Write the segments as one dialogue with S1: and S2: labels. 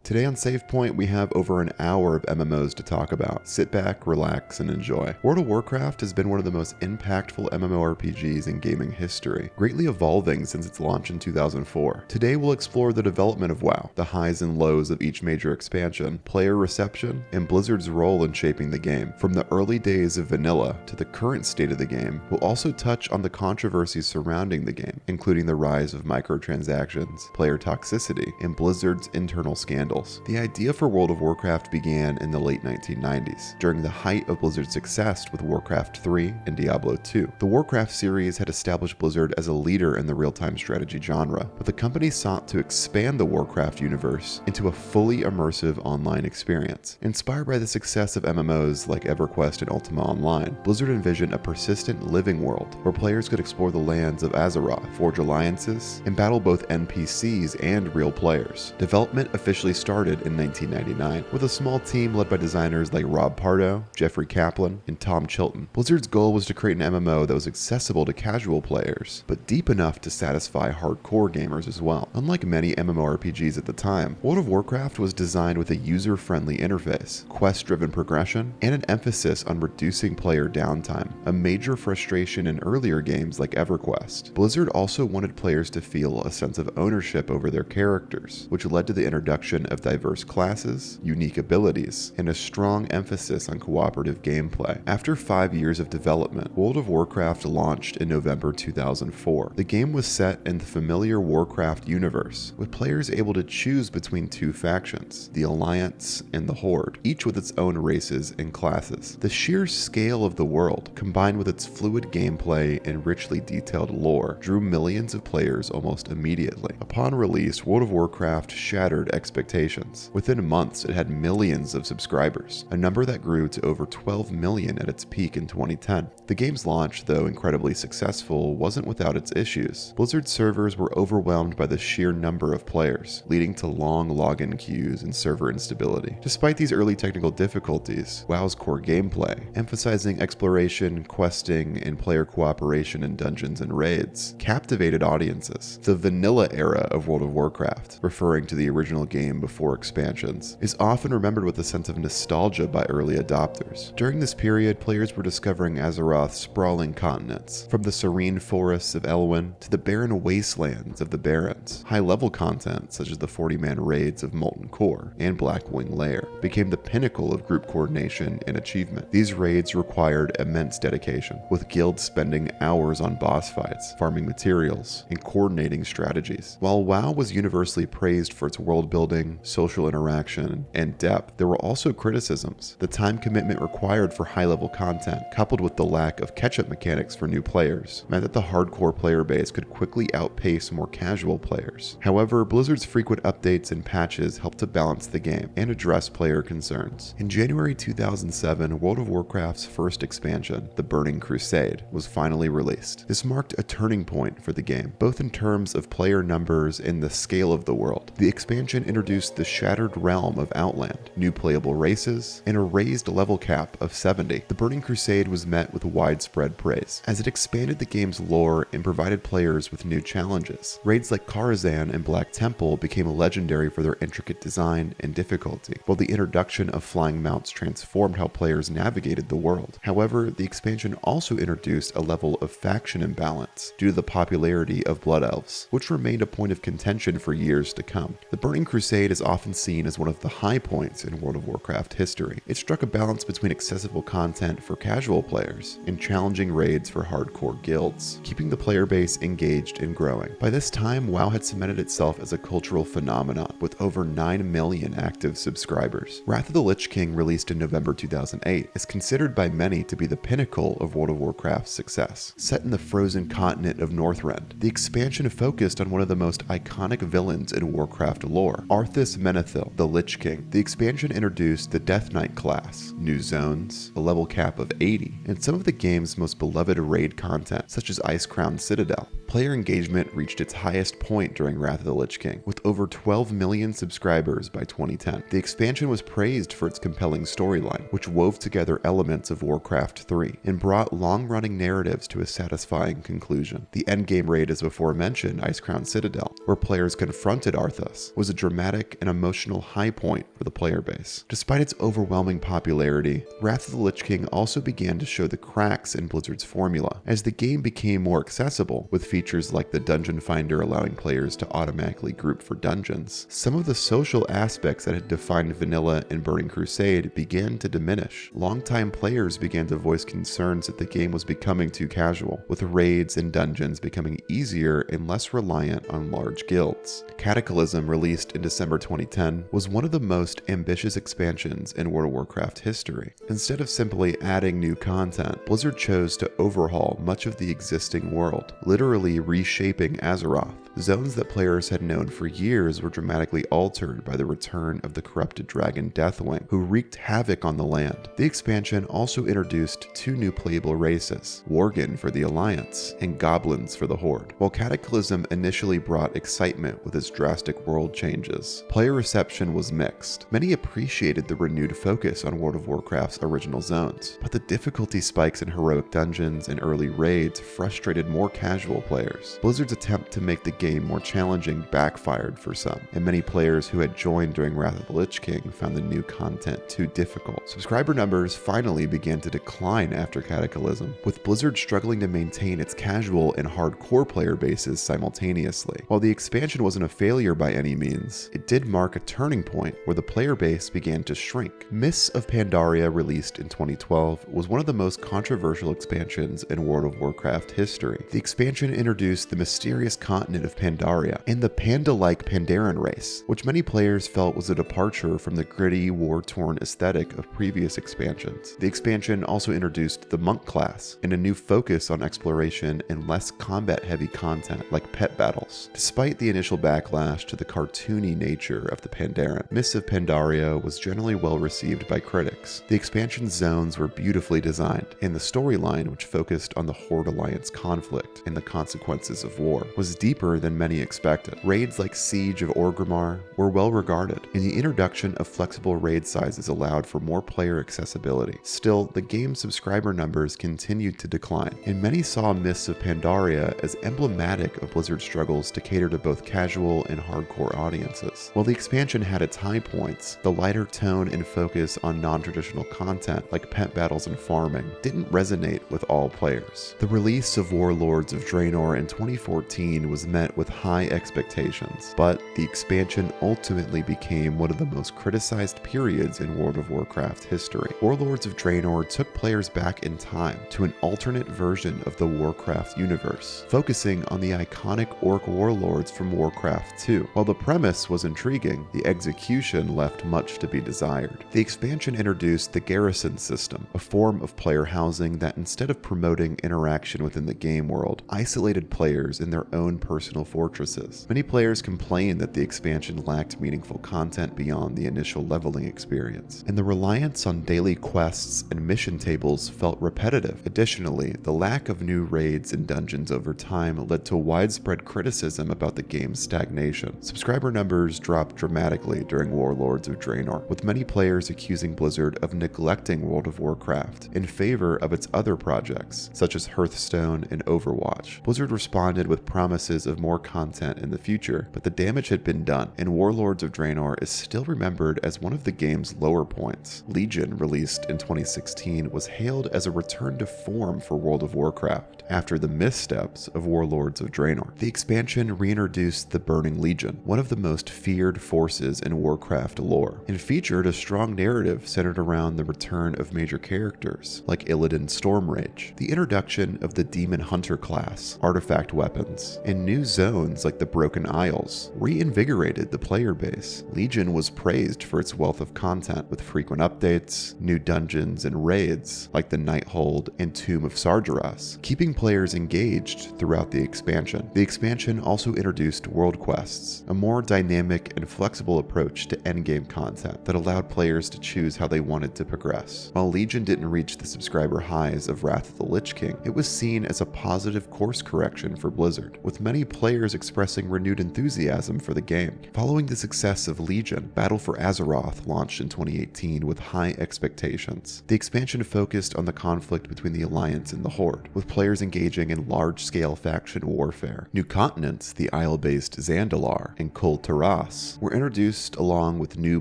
S1: Today on Save Point, we have over an hour of MMOs to talk about. Sit back, relax, and enjoy. World of Warcraft has been one of the most impactful MMORPGs in gaming history, greatly evolving since its launch in 2004. Today we'll explore the development of WoW, the highs and lows of each major expansion, player reception, and Blizzard's role in shaping the game. From the early days of vanilla to the current state of the game, we'll also touch on the controversies surrounding the game, including the rise of microtransactions, player toxicity, and Blizzard's internal scandals. The idea for World of Warcraft began in the late 1990s, during the height of Blizzard's success with Warcraft 3 and Diablo 2. The Warcraft series had established Blizzard as a leader in the real-time strategy genre, but the company sought to expand the Warcraft universe into a fully immersive online experience. Inspired by the success of MMOs like EverQuest and Ultima Online, Blizzard envisioned a persistent living world where players could explore the lands of Azeroth, forge alliances, and battle both NPCs and real players. Development officially started in 1999 with a small team led by designers like Rob Pardo, Jeffrey Kaplan, and Tom Chilton. Blizzard's goal was to create an MMO that was accessible to casual players, but deep enough to satisfy hardcore gamers as well. Unlike many MMORPGs at the time, World of Warcraft was designed with a user-friendly interface, quest-driven progression, and an emphasis on reducing player downtime, a major frustration in earlier games like EverQuest. Blizzard also wanted players to feel a sense of ownership over their characters, which led to the introduction of diverse classes, unique abilities, and a strong emphasis on cooperative gameplay. After 5 years of development, World of Warcraft launched in November 2004. The game was set in the familiar Warcraft universe, with players able to choose between two factions, the Alliance and the Horde, each with its own races and classes. The sheer scale of the world, combined with its fluid gameplay and richly detailed lore, drew millions of players almost immediately. Upon release, World of Warcraft shattered expectations. Within months, it had millions of subscribers, a number that grew to over 12 million at its peak in 2010. The game's launch, though incredibly successful, wasn't without its issues. Blizzard's servers were overwhelmed by the sheer number of players, leading to long login queues and server instability. Despite these early technical difficulties, WoW's core gameplay, emphasizing exploration, questing, and player cooperation in dungeons and raids, captivated audiences. The vanilla era of World of Warcraft, referring to the original game before expansions, is often remembered with a sense of nostalgia by early adopters. During this period, players were discovering Azeroth's sprawling continents, from the serene forests of Elwyn to the barren wastelands of the Barrens. High-level content, such as the 40-man raids of Molten Core and Blackwing Lair, became the pinnacle of group coordination and achievement. These raids required immense dedication, with guilds spending hours on boss fights, farming materials, and coordinating strategies. While WoW was universally praised for its world building, social interaction, and depth, there were also criticisms. The time commitment required for high-level content, coupled with the lack of catch-up mechanics for new players, meant that the hardcore player base could quickly outpace more casual players. However, Blizzard's frequent updates and patches helped to balance the game and address player concerns. In January 2007, World of Warcraft's first expansion, The Burning Crusade, was finally released. This marked a turning point for the game, both in terms of player numbers and the scale of the world. The expansion introduced the shattered realm of Outland, new playable races, and a raised level cap of 70. The Burning Crusade was met with widespread praise, as it expanded the game's lore and provided players with new challenges. Raids like Karazhan and Black Temple became legendary for their intricate design and difficulty, while the introduction of flying mounts transformed how players navigated the world. However, the expansion also introduced a level of faction imbalance due to the popularity of Blood Elves, which remained a point of contention for years to come. The Burning Crusade is often seen as one of the high points in World of Warcraft history. It struck a balance between accessible content for casual players and challenging raids for hardcore guilds, keeping the player base engaged and growing. By this time, WoW had cemented itself as a cultural phenomenon, with over 9 million active subscribers. Wrath of the Lich King, released in November 2008, is considered by many to be the pinnacle of World of Warcraft's success. Set in the frozen continent of Northrend, the expansion focused on one of the most iconic villains in Warcraft lore, Arthas Menethil, the Lich King. The expansion introduced the Death Knight class, new zones, a level cap of 80, and some of the game's most beloved raid content, such as Icecrown Citadel. Player engagement reached its highest point during Wrath of the Lich King, with over 12 million subscribers by 2010. The expansion was praised for its compelling storyline, which wove together elements of Warcraft 3 and brought long-running narratives to a satisfying conclusion. The endgame raid, as before mentioned, Icecrown Citadel, where players confronted Arthas, was a dramatic and emotional high point for the player base. Despite its overwhelming popularity, Wrath of the Lich King also began to show the cracks in Blizzard's formula, as the game became more accessible, with features like the Dungeon Finder allowing players to automatically group for dungeons. Some of the social aspects that had defined vanilla and Burning Crusade began to diminish. Longtime players began to voice concerns that the game was becoming too casual, with raids and dungeons becoming easier and less reliant on large guilds. Cataclysm, released in December 2010, was one of the most ambitious expansions in World of Warcraft history. Instead of simply adding new content, Blizzard chose to overhaul much of the existing world, literally reshaping Azeroth. Zones that players had known for years were dramatically altered by the return of the corrupted dragon Deathwing, who wreaked havoc on the land. The expansion also introduced two new playable races, Worgen for the Alliance and Goblins for the Horde. While Cataclysm initially brought excitement with its drastic world changes, player reception was mixed. Many appreciated the renewed focus on World of Warcraft's original zones, but the difficulty spikes in heroic dungeons and early raids frustrated more casual players. Blizzard's attempt to make the game more challenging backfired for some, and many players who had joined during Wrath of the Lich King found the new content too difficult. Subscriber numbers finally began to decline after Cataclysm, with Blizzard struggling to maintain its casual and hardcore player bases simultaneously. While the expansion wasn't a failure by any means, it did mark a turning point where the player base began to shrink. Mists of Pandaria, released in 2012, was one of the most controversial expansions in World of Warcraft history. The expansion introduced the mysterious continent of Pandaria and the panda-like Pandaren race, which many players felt was a departure from the gritty, war-torn aesthetic of previous expansions. The expansion also introduced the monk class and a new focus on exploration and less combat-heavy content like pet battles. Despite the initial backlash to the cartoony nature of the Pandaren, Mists of Pandaria was generally well received by critics. The expansion zones were beautifully designed, and the storyline, which focused on the Horde Alliance conflict and the consequences of war, was deeper than many expected. Raids like Siege of Orgrimmar were well regarded, and the introduction of flexible raid sizes allowed for more player accessibility. Still, the game's subscriber numbers continued to decline, and many saw Mists of Pandaria as emblematic of Blizzard's struggles to cater to both casual and hardcore audiences. While the expansion had its high points, the lighter tone and focus on non-traditional content like pet battles and farming didn't resonate with all players. The release of Warlords of Draenor in 2014 was met with high expectations, but the expansion ultimately became one of the most criticized periods in World of Warcraft history. Warlords of Draenor took players back in time to an alternate version of the Warcraft universe, focusing on the iconic orc warlords from Warcraft 2. While the premise was intriguing, the execution left much to be desired. The expansion introduced the garrison system, a form of player housing that, instead of promoting interaction within the game world, isolated players in their own personal fortresses. Many players complained that the expansion lacked meaningful content beyond the initial leveling experience, and the reliance on daily quests and mission tables felt repetitive. Additionally, the lack of new raids and dungeons over time led to widespread criticism about the game's stagnation. Subscriber numbers dropped dramatically during Warlords of Draenor, with many players accusing Blizzard of neglecting World of Warcraft in favor of its other projects, such as Hearthstone and Overwatch. Blizzard responded with promises of more content in the future, but the damage had been done, and Warlords of Draenor is still remembered as one of the game's lower points. Legion, released in 2016, was hailed as a return to form for World of Warcraft after the missteps of Warlords of Draenor. The expansion reintroduced the Burning Legion, one of the most feared forces in Warcraft lore, and featured a strong narrative centered around the return of major characters like Illidan Stormrage. The introduction of the Demon Hunter class, artifact weapons, and new zones like the Broken Isles reinvigorated the player base. Legion was praised for its wealth of content with frequent updates, new dungeons, and raids like the Nighthold and Tomb of Sargeras, keeping players engaged throughout the expansion. The expansion also introduced world quests, a more dynamic and flexible approach to endgame content that allowed players to choose how they wanted to progress. While Legion didn't reach the subscriber highs of Wrath of the Lich King, it was seen as a positive course correction for Blizzard, with many players expressing renewed enthusiasm for the game. Following the success of Legion, Battle for Azeroth launched in 2018 with high expectations. The expansion focused on the conflict between the Alliance and the Horde, with players engaging in large-scale faction warfare. New continents, the Isle-based Zandalar and Kul Tiras, were introduced along with new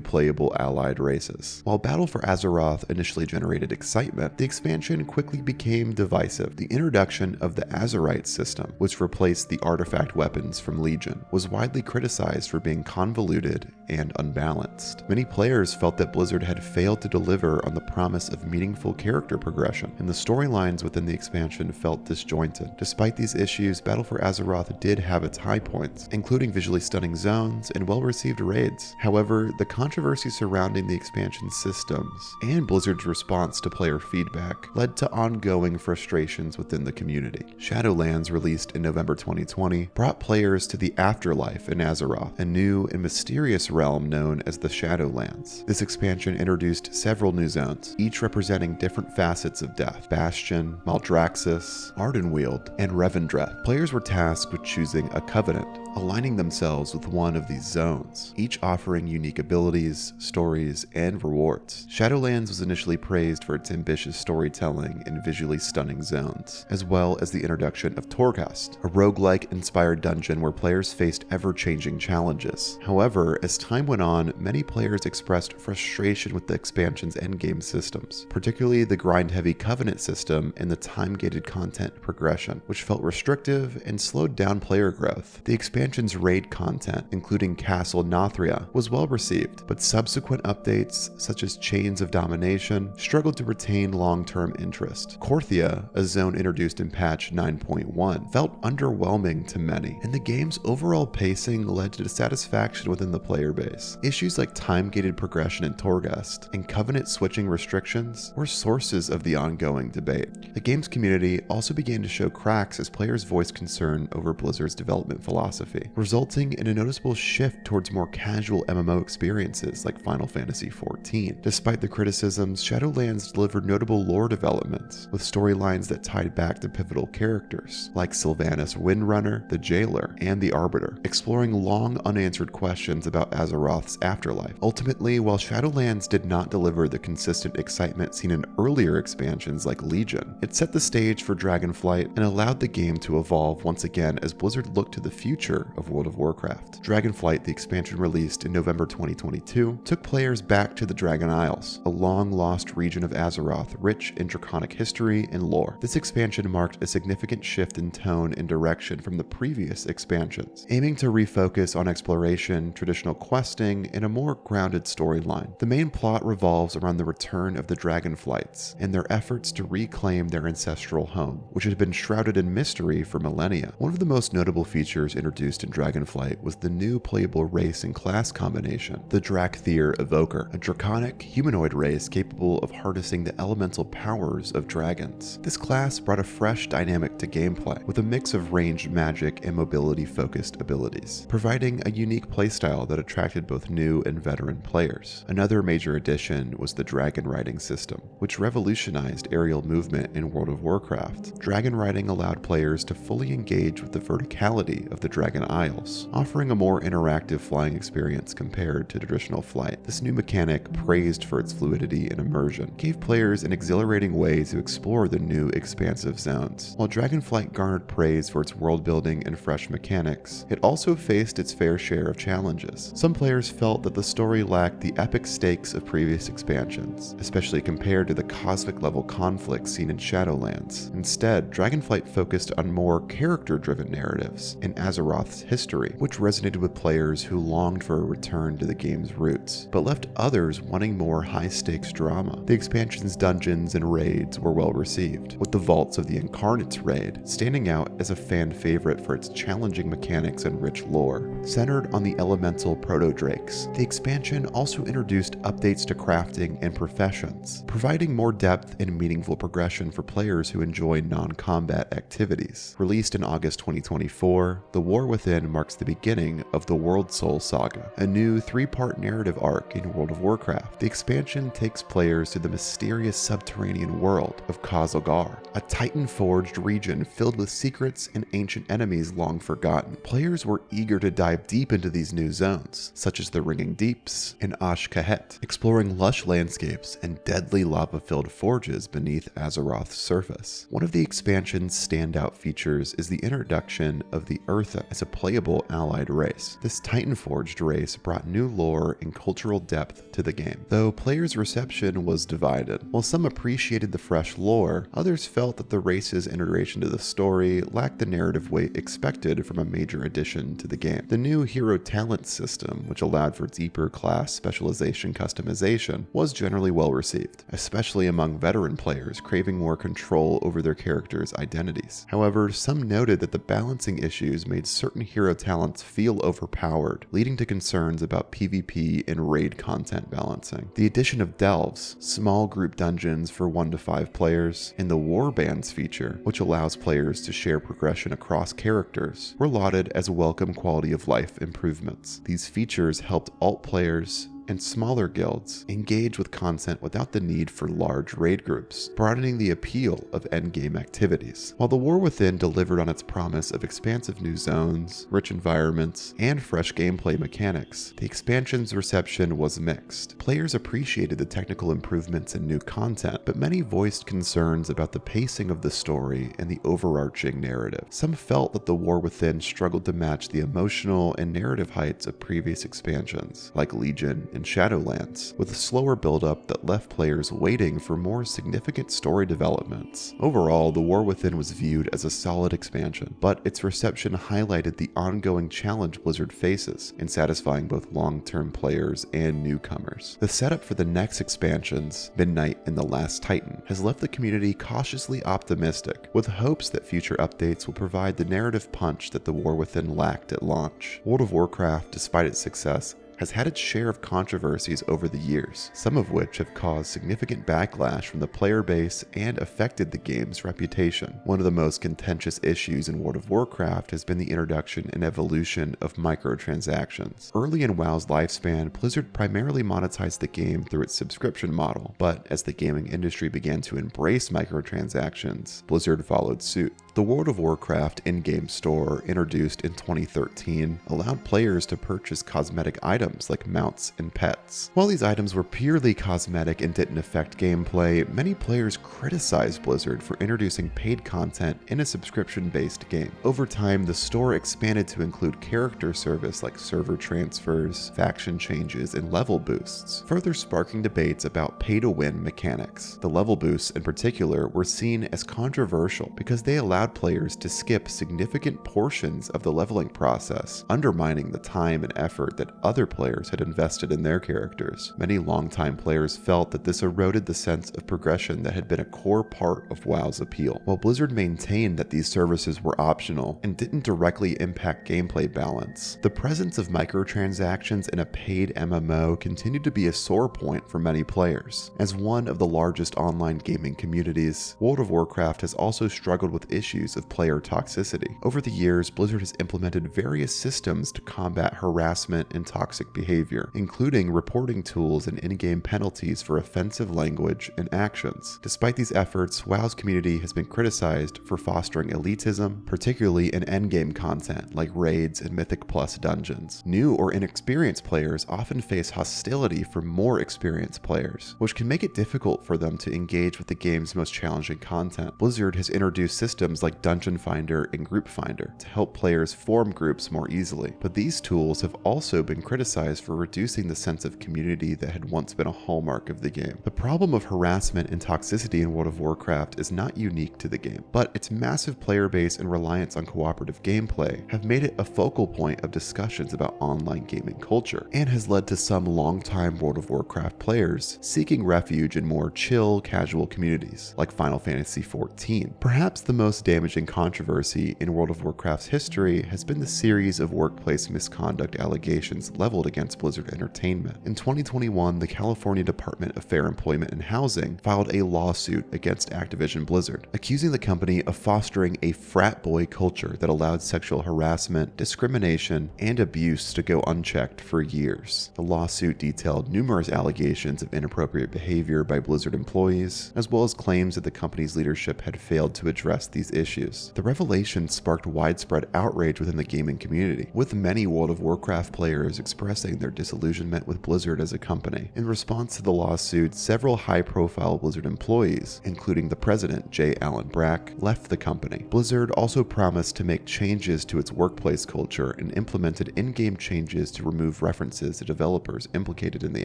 S1: playable allied races. While Battle for Azeroth initially generated excitement, the expansion quickly became divisive. The introduction of the Azerite system, which replaced the artifact weapons from Legion, was widely criticized for being convoluted and unbalanced. Many players felt that Blizzard had failed to deliver on the promise of meaningful character progression, and the storylines within the expansion felt disjointed. Despite these issues, Battle for Azeroth did have its high points, including visually stunning zones and well-received raids. However, the controversy surrounding the expansion systems and Blizzard's response to player feedback led to ongoing frustrations within the community. Shadowlands, released in November 2020, brought players to the afterlife in Azeroth, a new and mysterious realm known as the Shadowlands. This expansion introduced several new zones, each representing different facets of death: Bastion, Maldraxxus, Ardenweald, and Revendreth. Players were tasked with choosing a covenant, aligning themselves with one of these zones, each offering unique abilities, stories, and rewards. Shadowlands was initially praised for its ambitious storytelling and visually stunning zones, as well as the introduction of Torghast, a roguelike inspired dungeon where players faced ever-changing challenges. However, as time went on, many players expressed frustration with the expansion's endgame systems, particularly the grind-heavy Covenant system and the time-gated content progression, which felt restrictive and slowed down player growth. The expansion's raid content, including Castle Nathria, was well received, but subsequent updates, such as Chains of Domination, struggled to retain long-term interest. Korthia, a zone introduced in patch 9.1, felt underwhelming to many, and the game's overall pacing led to dissatisfaction within the player base. Issues like time-gated progression in Torghast and Covenant switching restrictions were sources of the ongoing debate. The game's community also began to show cracks as players voiced concern over Blizzard's development philosophy, resulting in a noticeable shift towards more casual MMO experiences like Final Fantasy XIV. Despite the criticisms, Shadowlands delivered notable lore developments, with storylines that tied back to pivotal characters like Sylvanas Windrunner, the Jailer, and the Arbiter, exploring long unanswered questions about Azeroth's afterlife. Ultimately, while Shadowlands did not deliver the consistent excitement seen in earlier expansions like Legion, it set the stage for Dragonflight and allowed the game to evolve once again as Blizzard looked to the future of World of Warcraft. Dragonflight, the expansion released in November 2022, took players back to the Dragon Isles, a long-lost region of Azeroth rich in draconic history and lore. This expansion marked a significant shift in tone and direction from the previous expansions, aiming to refocus on exploration, traditional questing, and a more grounded storyline. The main plot revolves around the return of the Dragonflights and their efforts to reclaim their ancestral home, which had been shrouded in mystery for millennia. One of the most notable features introduced in Dragonflight was the new playable race and class combination, the Drakthir Evoker, a draconic humanoid race capable of harnessing the elemental powers of dragons. This class brought a fresh dynamic to gameplay, with a mix of ranged magic and mobility-focused abilities, providing a unique playstyle that attracted both new and veteran players. Another major addition was the dragon riding system, which revolutionized aerial movement in World of Warcraft. Dragon riding allowed players to fully engage with the verticality of the Dragon Isles, offering a more interactive flying experience compared to traditional flight. This new mechanic, praised for its fluidity and immersion, gave players an exhilarating way to explore the new expansive zones. While Dragonflight garnered praise for its world building and fresh mechanics, it also faced its fair share of challenges. Some players felt that the story lacked the epic stakes of previous expansions, especially compared to the cosmic level conflicts seen in Shadowlands. Instead, Dragonflight focused on more character-driven narratives and Azeroth Azeroth's history, which resonated with players who longed for a return to the game's roots, but left others wanting more high-stakes drama. The expansion's dungeons and raids were well received, with the Vaults of the Incarnates raid standing out as a fan favorite for its challenging mechanics and rich lore. Centered on the elemental proto-drakes, the expansion also introduced updates to crafting and professions, providing more depth and meaningful progression for players who enjoy non-combat activities. Released in August 2024, The War Within marks the beginning of the World Soul Saga, a new 3-part narrative arc in World of Warcraft. The expansion takes players to the mysterious subterranean world of Khazalgar, a Titan-forged region filled with secrets and ancient enemies long forgotten. Players were eager to dive deep into these new zones, such as the Ringing Deeps and Ash-Kahet, exploring lush landscapes and deadly lava-filled forges beneath Azeroth's surface. One of the expansion's standout features is the introduction of the Eartha as a playable allied race. This Titan-forged race brought new lore and cultural depth to the game, though players' reception was divided. While some appreciated the fresh lore, others felt that the race's integration to the story lacked the narrative weight expected from a major addition to the game. The new hero talent system, which allowed for deeper class specialization customization, was generally well received, especially among veteran players craving more control over their characters' identities. However, some noted that the balancing issues made certain hero talents feel overpowered, leading to concerns about PvP and raid content balancing. The addition of delves, small group dungeons for 1 to 5 players, and the warbands feature, which allows players to share progression across characters, were lauded as welcome quality of life improvements. These features helped alt players and smaller guilds engage with content without the need for large raid groups, broadening the appeal of endgame activities. While The War Within delivered on its promise of expansive new zones, rich environments, and fresh gameplay mechanics, the expansion's reception was mixed. Players appreciated the technical improvements and new content, but many voiced concerns about the pacing of the story and the overarching narrative. Some felt that The War Within struggled to match the emotional and narrative heights of previous expansions, like Legion and Shadowlands, with a slower build-up that left players waiting for more significant story developments. Overall, The War Within was viewed as a solid expansion, but its reception highlighted the ongoing challenge Blizzard faces in satisfying both long-term players and newcomers. The setup for the next expansions, Midnight and The Last Titan, has left the community cautiously optimistic, with hopes that future updates will provide the narrative punch that The War Within lacked at launch. World of Warcraft, despite its success, has had its share of controversies over the years, some of which have caused significant backlash from the player base and affected the game's reputation. One of the most contentious issues in World of Warcraft has been the introduction and evolution of microtransactions. Early in WoW's lifespan, Blizzard primarily monetized the game through its subscription model, but as the gaming industry began to embrace microtransactions, Blizzard followed suit. The World of Warcraft in-game store, introduced in 2013, allowed players to purchase cosmetic items like mounts and pets. While these items were purely cosmetic and didn't affect gameplay, many players criticized Blizzard for introducing paid content in a subscription-based game. Over time, the store expanded to include character service like server transfers, faction changes, and level boosts, further sparking debates about pay-to-win mechanics. The level boosts, in particular, were seen as controversial because they allowed players to skip significant portions of the leveling process, undermining the time and effort that other players had invested in their characters. Many longtime players felt that this eroded the sense of progression that had been a core part of WoW's appeal. While Blizzard maintained that these services were optional and didn't directly impact gameplay balance, the presence of microtransactions in a paid MMO continued to be a sore point for many players. As one of the largest online gaming communities, World of Warcraft has also struggled with issues of player toxicity. Over the years, Blizzard has implemented various systems to combat harassment and toxic behavior, including reporting tools and in-game penalties for offensive language and actions. Despite these efforts, WoW's community has been criticized for fostering elitism, particularly in endgame content like raids and Mythic Plus dungeons. New or inexperienced players often face hostility from more experienced players, which can make it difficult for them to engage with the game's most challenging content. Blizzard has introduced systems like Dungeon Finder and Group Finder to help players form groups more easily. But these tools have also been criticized for reducing the sense of community that had once been a hallmark of the game. The problem of harassment and toxicity in World of Warcraft is not unique to the game, but its massive player base and reliance on cooperative gameplay have made it a focal point of discussions about online gaming culture, and has led to some longtime World of Warcraft players seeking refuge in more chill, casual communities, like Final Fantasy XIV. Perhaps the most damaging controversy in World of Warcraft's history has been the series of workplace misconduct allegations leveled against Blizzard Entertainment. In 2021, the California Department of Fair Employment and Housing filed a lawsuit against Activision Blizzard, accusing the company of fostering a frat boy culture that allowed sexual harassment, discrimination, and abuse to go unchecked for years. The lawsuit detailed numerous allegations of inappropriate behavior by Blizzard employees, as well as claims that the company's leadership had failed to address these issues. The revelation sparked widespread outrage within the gaming community, with many World of Warcraft players expressing their disillusionment with Blizzard as a company. In response to the lawsuit, several high-profile Blizzard employees, including the president, J. Allen Brack, left the company. Blizzard also promised to make changes to its workplace culture and implemented in-game changes to remove references to developers implicated in the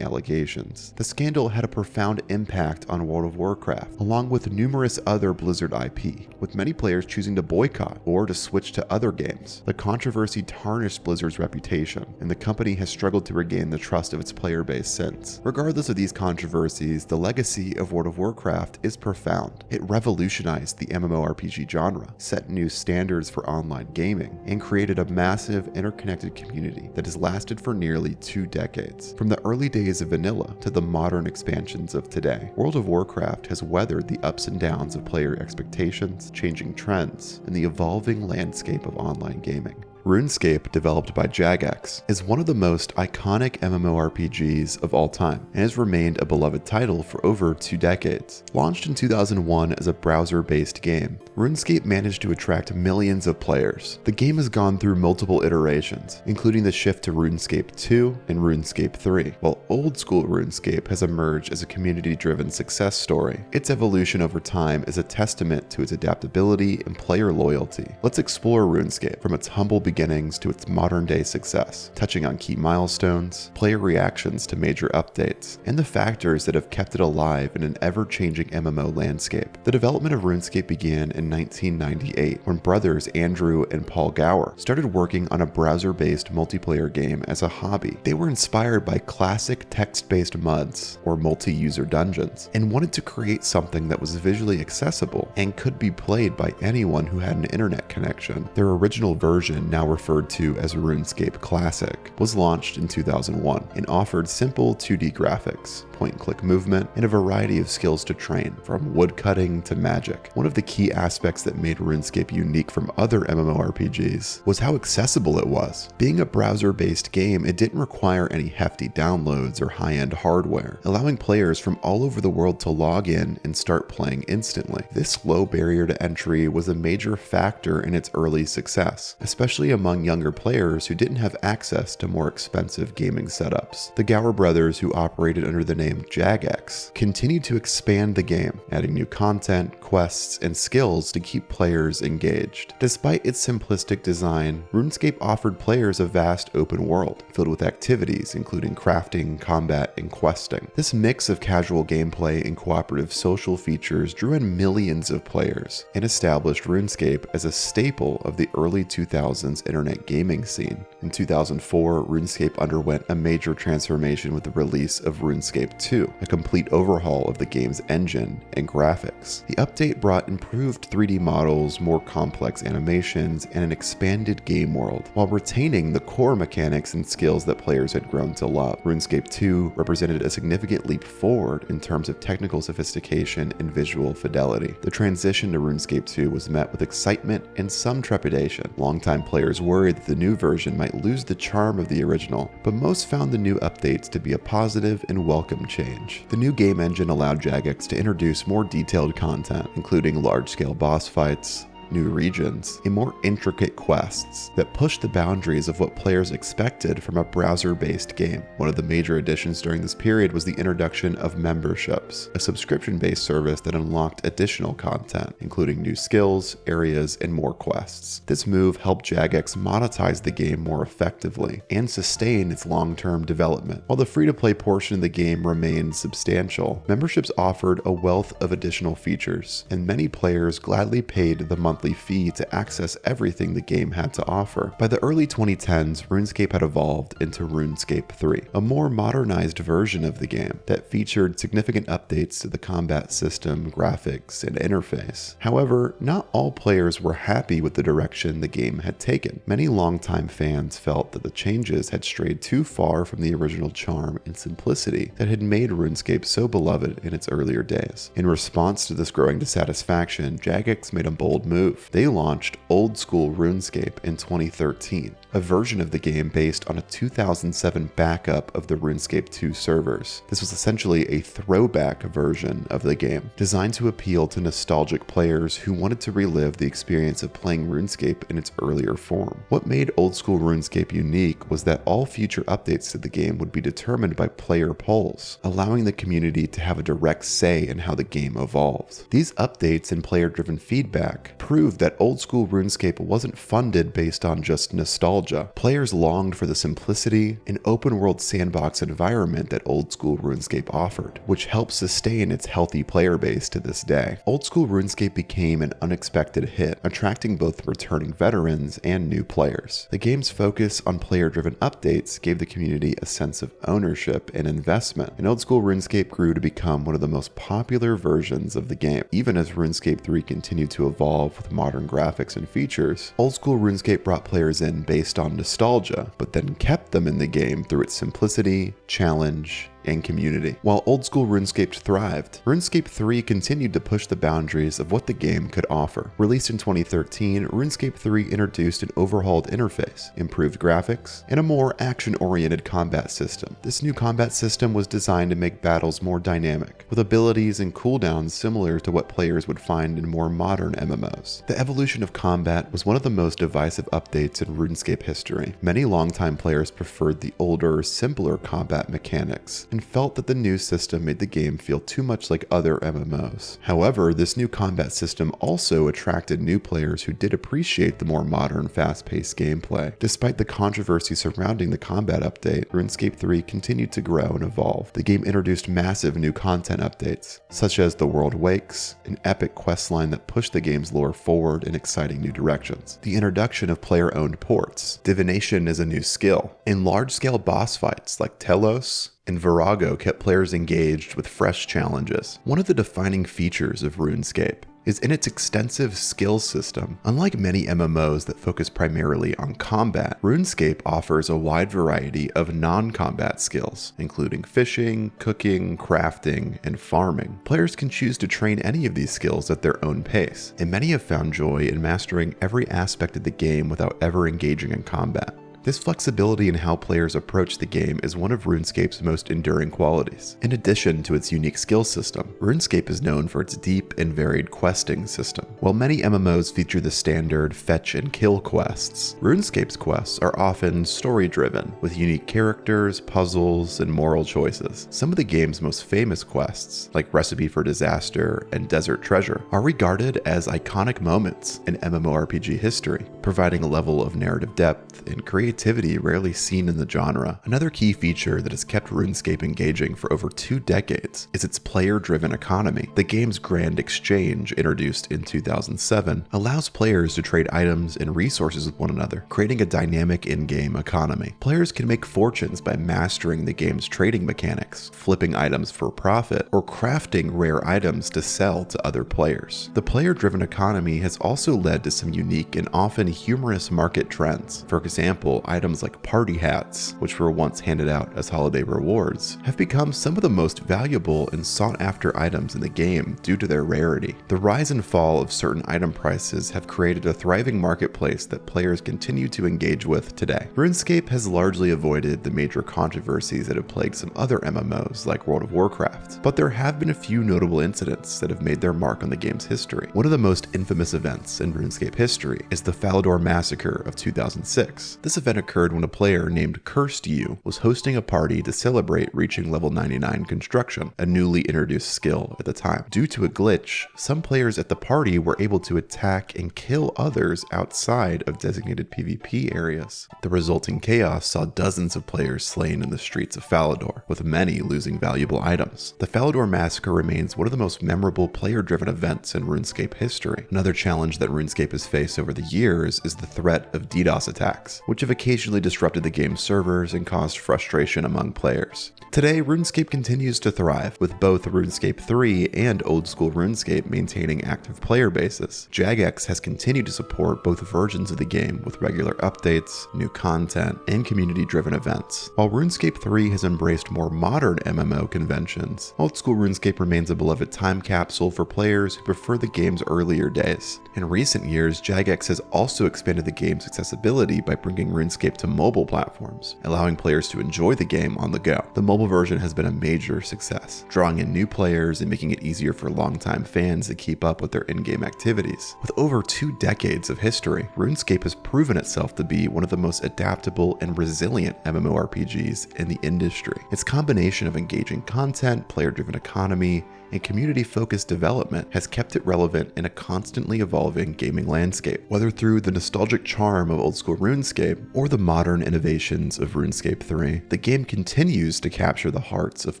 S1: allegations. The scandal had a profound impact on World of Warcraft, along with numerous other Blizzard IP, with many players choosing to boycott or to switch to other games. The controversy tarnished Blizzard's reputation, and the company has struggled to regain the trust of its player base since. Regardless of these controversies, the legacy of World of Warcraft is profound. It revolutionized the MMORPG genre, set new standards for online gaming, and created a massive interconnected community that has lasted for nearly 2 decades. From the early days of vanilla to the modern expansions of today, World of Warcraft has weathered the ups and downs of player expectations, changing trends, and the evolving landscape of online gaming. RuneScape, developed by Jagex, is one of the most iconic MMORPGs of all time and has remained a beloved title for over 2 decades. Launched in 2001 as a browser-based game, RuneScape managed to attract millions of players. The game has gone through multiple iterations, including the shift to RuneScape 2 and RuneScape 3, while old-school RuneScape has emerged as a community-driven success story. Its evolution over time is a testament to its adaptability and player loyalty. Let's explore RuneScape from its humble beginnings to its modern-day success, touching on key milestones, player reactions to major updates, and the factors that have kept it alive in an ever-changing MMO landscape. The development of RuneScape began in 1998 when brothers Andrew and Paul Gower started working on a browser-based multiplayer game as a hobby. They were inspired by classic text-based MUDs, or multi-user dungeons, and wanted to create something that was visually accessible and could be played by anyone who had an internet connection. Their original version, now referred to as RuneScape Classic, was launched in 2001 and offered simple 2D graphics, point-and-click movement, and a variety of skills to train, from woodcutting to magic. One of the key aspects that made RuneScape unique from other MMORPGs was how accessible it was. Being a browser-based game, it didn't require any hefty downloads or high-end hardware, allowing players from all over the world to log in and start playing instantly. This low barrier to entry was a major factor in its early success, especially among younger players who didn't have access to more expensive gaming setups. The Gower brothers, who operated under the name Jagex, continued to expand the game, adding new content, quests, and skills to keep players engaged. Despite its simplistic design, RuneScape offered players a vast open world, filled with activities including crafting, combat, and questing. This mix of casual gameplay and cooperative social features drew in millions of players and established RuneScape as a staple of the early 2000s internet gaming scene. In 2004, RuneScape underwent a major transformation with the release of RuneScape 2, a complete overhaul of the game's engine and graphics. The update brought improved 3D models, more complex animations, and an expanded game world, while retaining the core mechanics and skills that players had grown to love. RuneScape 2 represented a significant leap forward in terms of technical sophistication and visual fidelity. The transition to RuneScape 2 was met with excitement and some trepidation. Longtime players worried that the new version might lose the charm of the original, but most found the new updates to be a positive and welcome change. The new game engine allowed Jagex to introduce more detailed content, including large-scale boss fights, new regions, and more intricate quests that pushed the boundaries of what players expected from a browser-based game. One of the major additions during this period was the introduction of memberships, a subscription-based service that unlocked additional content, including new skills, areas, and more quests. This move helped Jagex monetize the game more effectively and sustain its long-term development. While the free-to-play portion of the game remained substantial, memberships offered a wealth of additional features, and many players gladly paid the monthly fee to access everything the game had to offer. By the early 2010s, RuneScape had evolved into RuneScape 3, a more modernized version of the game that featured significant updates to the combat system, graphics, and interface. However, not all players were happy with the direction the game had taken. Many longtime fans felt that the changes had strayed too far from the original charm and simplicity that had made RuneScape so beloved in its earlier days. In response to this growing dissatisfaction, Jagex made a bold move. They launched Old School RuneScape in 2013, a version of the game based on a 2007 backup of the RuneScape 2 servers. This was essentially a throwback version of the game, designed to appeal to nostalgic players who wanted to relive the experience of playing RuneScape in its earlier form. What made Old School RuneScape unique was that all future updates to the game would be determined by player polls, allowing the community to have a direct say in how the game evolved. These updates and player-driven feedback proved that Old School RuneScape wasn't funded based on just nostalgia. Players longed for the simplicity and open-world sandbox environment that Old School RuneScape offered, which helped sustain its healthy player base to this day. Old School RuneScape became an unexpected hit, attracting both returning veterans and new players. The game's focus on player-driven updates gave the community a sense of ownership and investment, and Old School RuneScape grew to become one of the most popular versions of the game. Even as RuneScape 3 continued to evolve with modern graphics and features, Old School RuneScape brought players in based on nostalgia, but then kept them in the game through its simplicity, challenge, and community. While Old School RuneScape thrived, RuneScape 3 continued to push the boundaries of what the game could offer. Released in 2013, RuneScape 3 introduced an overhauled interface, improved graphics, and a more action-oriented combat system. This new combat system was designed to make battles more dynamic, with abilities and cooldowns similar to what players would find in more modern MMOs. The evolution of combat was one of the most divisive updates in RuneScape history. Many longtime players preferred the older, simpler combat mechanics, and felt that the new system made the game feel too much like other MMOs. However, this new combat system also attracted new players who did appreciate the more modern, fast-paced gameplay. Despite the controversy surrounding the combat update, RuneScape 3 continued to grow and evolve. The game introduced massive new content updates, such as The World Wakes, an epic questline that pushed the game's lore forward in exciting new directions. The introduction of player-owned ports, divination is a new skill, and large-scale boss fights like Telos and Virago kept players engaged with fresh challenges. One of the defining features of RuneScape is in its extensive skill system. Unlike many MMOs that focus primarily on combat, RuneScape offers a wide variety of non-combat skills, including fishing, cooking, crafting, and farming. Players can choose to train any of these skills at their own pace, and many have found joy in mastering every aspect of the game without ever engaging in combat. This flexibility in how players approach the game is one of RuneScape's most enduring qualities. In addition to its unique skill system, RuneScape is known for its deep and varied questing system. While many MMOs feature the standard fetch and kill quests, RuneScape's quests are often story-driven, with unique characters, puzzles, and moral choices. Some of the game's most famous quests, like Recipe for Disaster and Desert Treasure, are regarded as iconic moments in MMORPG history, providing a level of narrative depth and creativity rarely seen in the genre. Another key feature that has kept RuneScape engaging for over 2 decades is its player-driven economy. The game's Grand Exchange, introduced in 2007, allows players to trade items and resources with one another, creating a dynamic in-game economy. Players can make fortunes by mastering the game's trading mechanics, flipping items for profit, or crafting rare items to sell to other players. The player-driven economy has also led to some unique and often humorous market trends. For example, collectible items like party hats, which were once handed out as holiday rewards, have become some of the most valuable and sought-after items in the game due to their rarity. The rise and fall of certain item prices have created a thriving marketplace that players continue to engage with today. RuneScape has largely avoided the major controversies that have plagued some other MMOs like World of Warcraft, but there have been a few notable incidents that have made their mark on the game's history. One of the most infamous events in RuneScape history is the Falador Massacre of 2006. This event occurred when a player named Cursed You was hosting a party to celebrate reaching level 99 construction, a newly introduced skill at the time. Due to a glitch, some players at the party were able to attack and kill others outside of designated PvP areas. The resulting chaos saw dozens of players slain in the streets of Falador, with many losing valuable items. The Falador Massacre remains one of the most memorable player-driven events in RuneScape history. Another challenge that RuneScape has faced over the years is the threat of DDoS attacks, which have occasionally disrupted the game's servers and caused frustration among players. Today, RuneScape continues to thrive, with both RuneScape 3 and old school RuneScape maintaining active player bases. Jagex has continued to support both versions of the game with regular updates, new content, and community-driven events. While RuneScape 3 has embraced more modern MMO conventions, old school RuneScape remains a beloved time capsule for players who prefer the game's earlier days. In recent years, Jagex has also expanded the game's accessibility by bringing RuneScape to mobile platforms, allowing players to enjoy the game on the go. The mobile version has been a major success, drawing in new players and making it easier for longtime fans to keep up with their in-game activities. With over 2 decades of history, RuneScape has proven itself to be one of the most adaptable and resilient MMORPGs in the industry. Its combination of engaging content, player-driven economy, and community-focused development has kept it relevant in a constantly evolving gaming landscape. Whether through the nostalgic charm of old-school RuneScape or the modern innovations of RuneScape 3, the game continues to capture the hearts of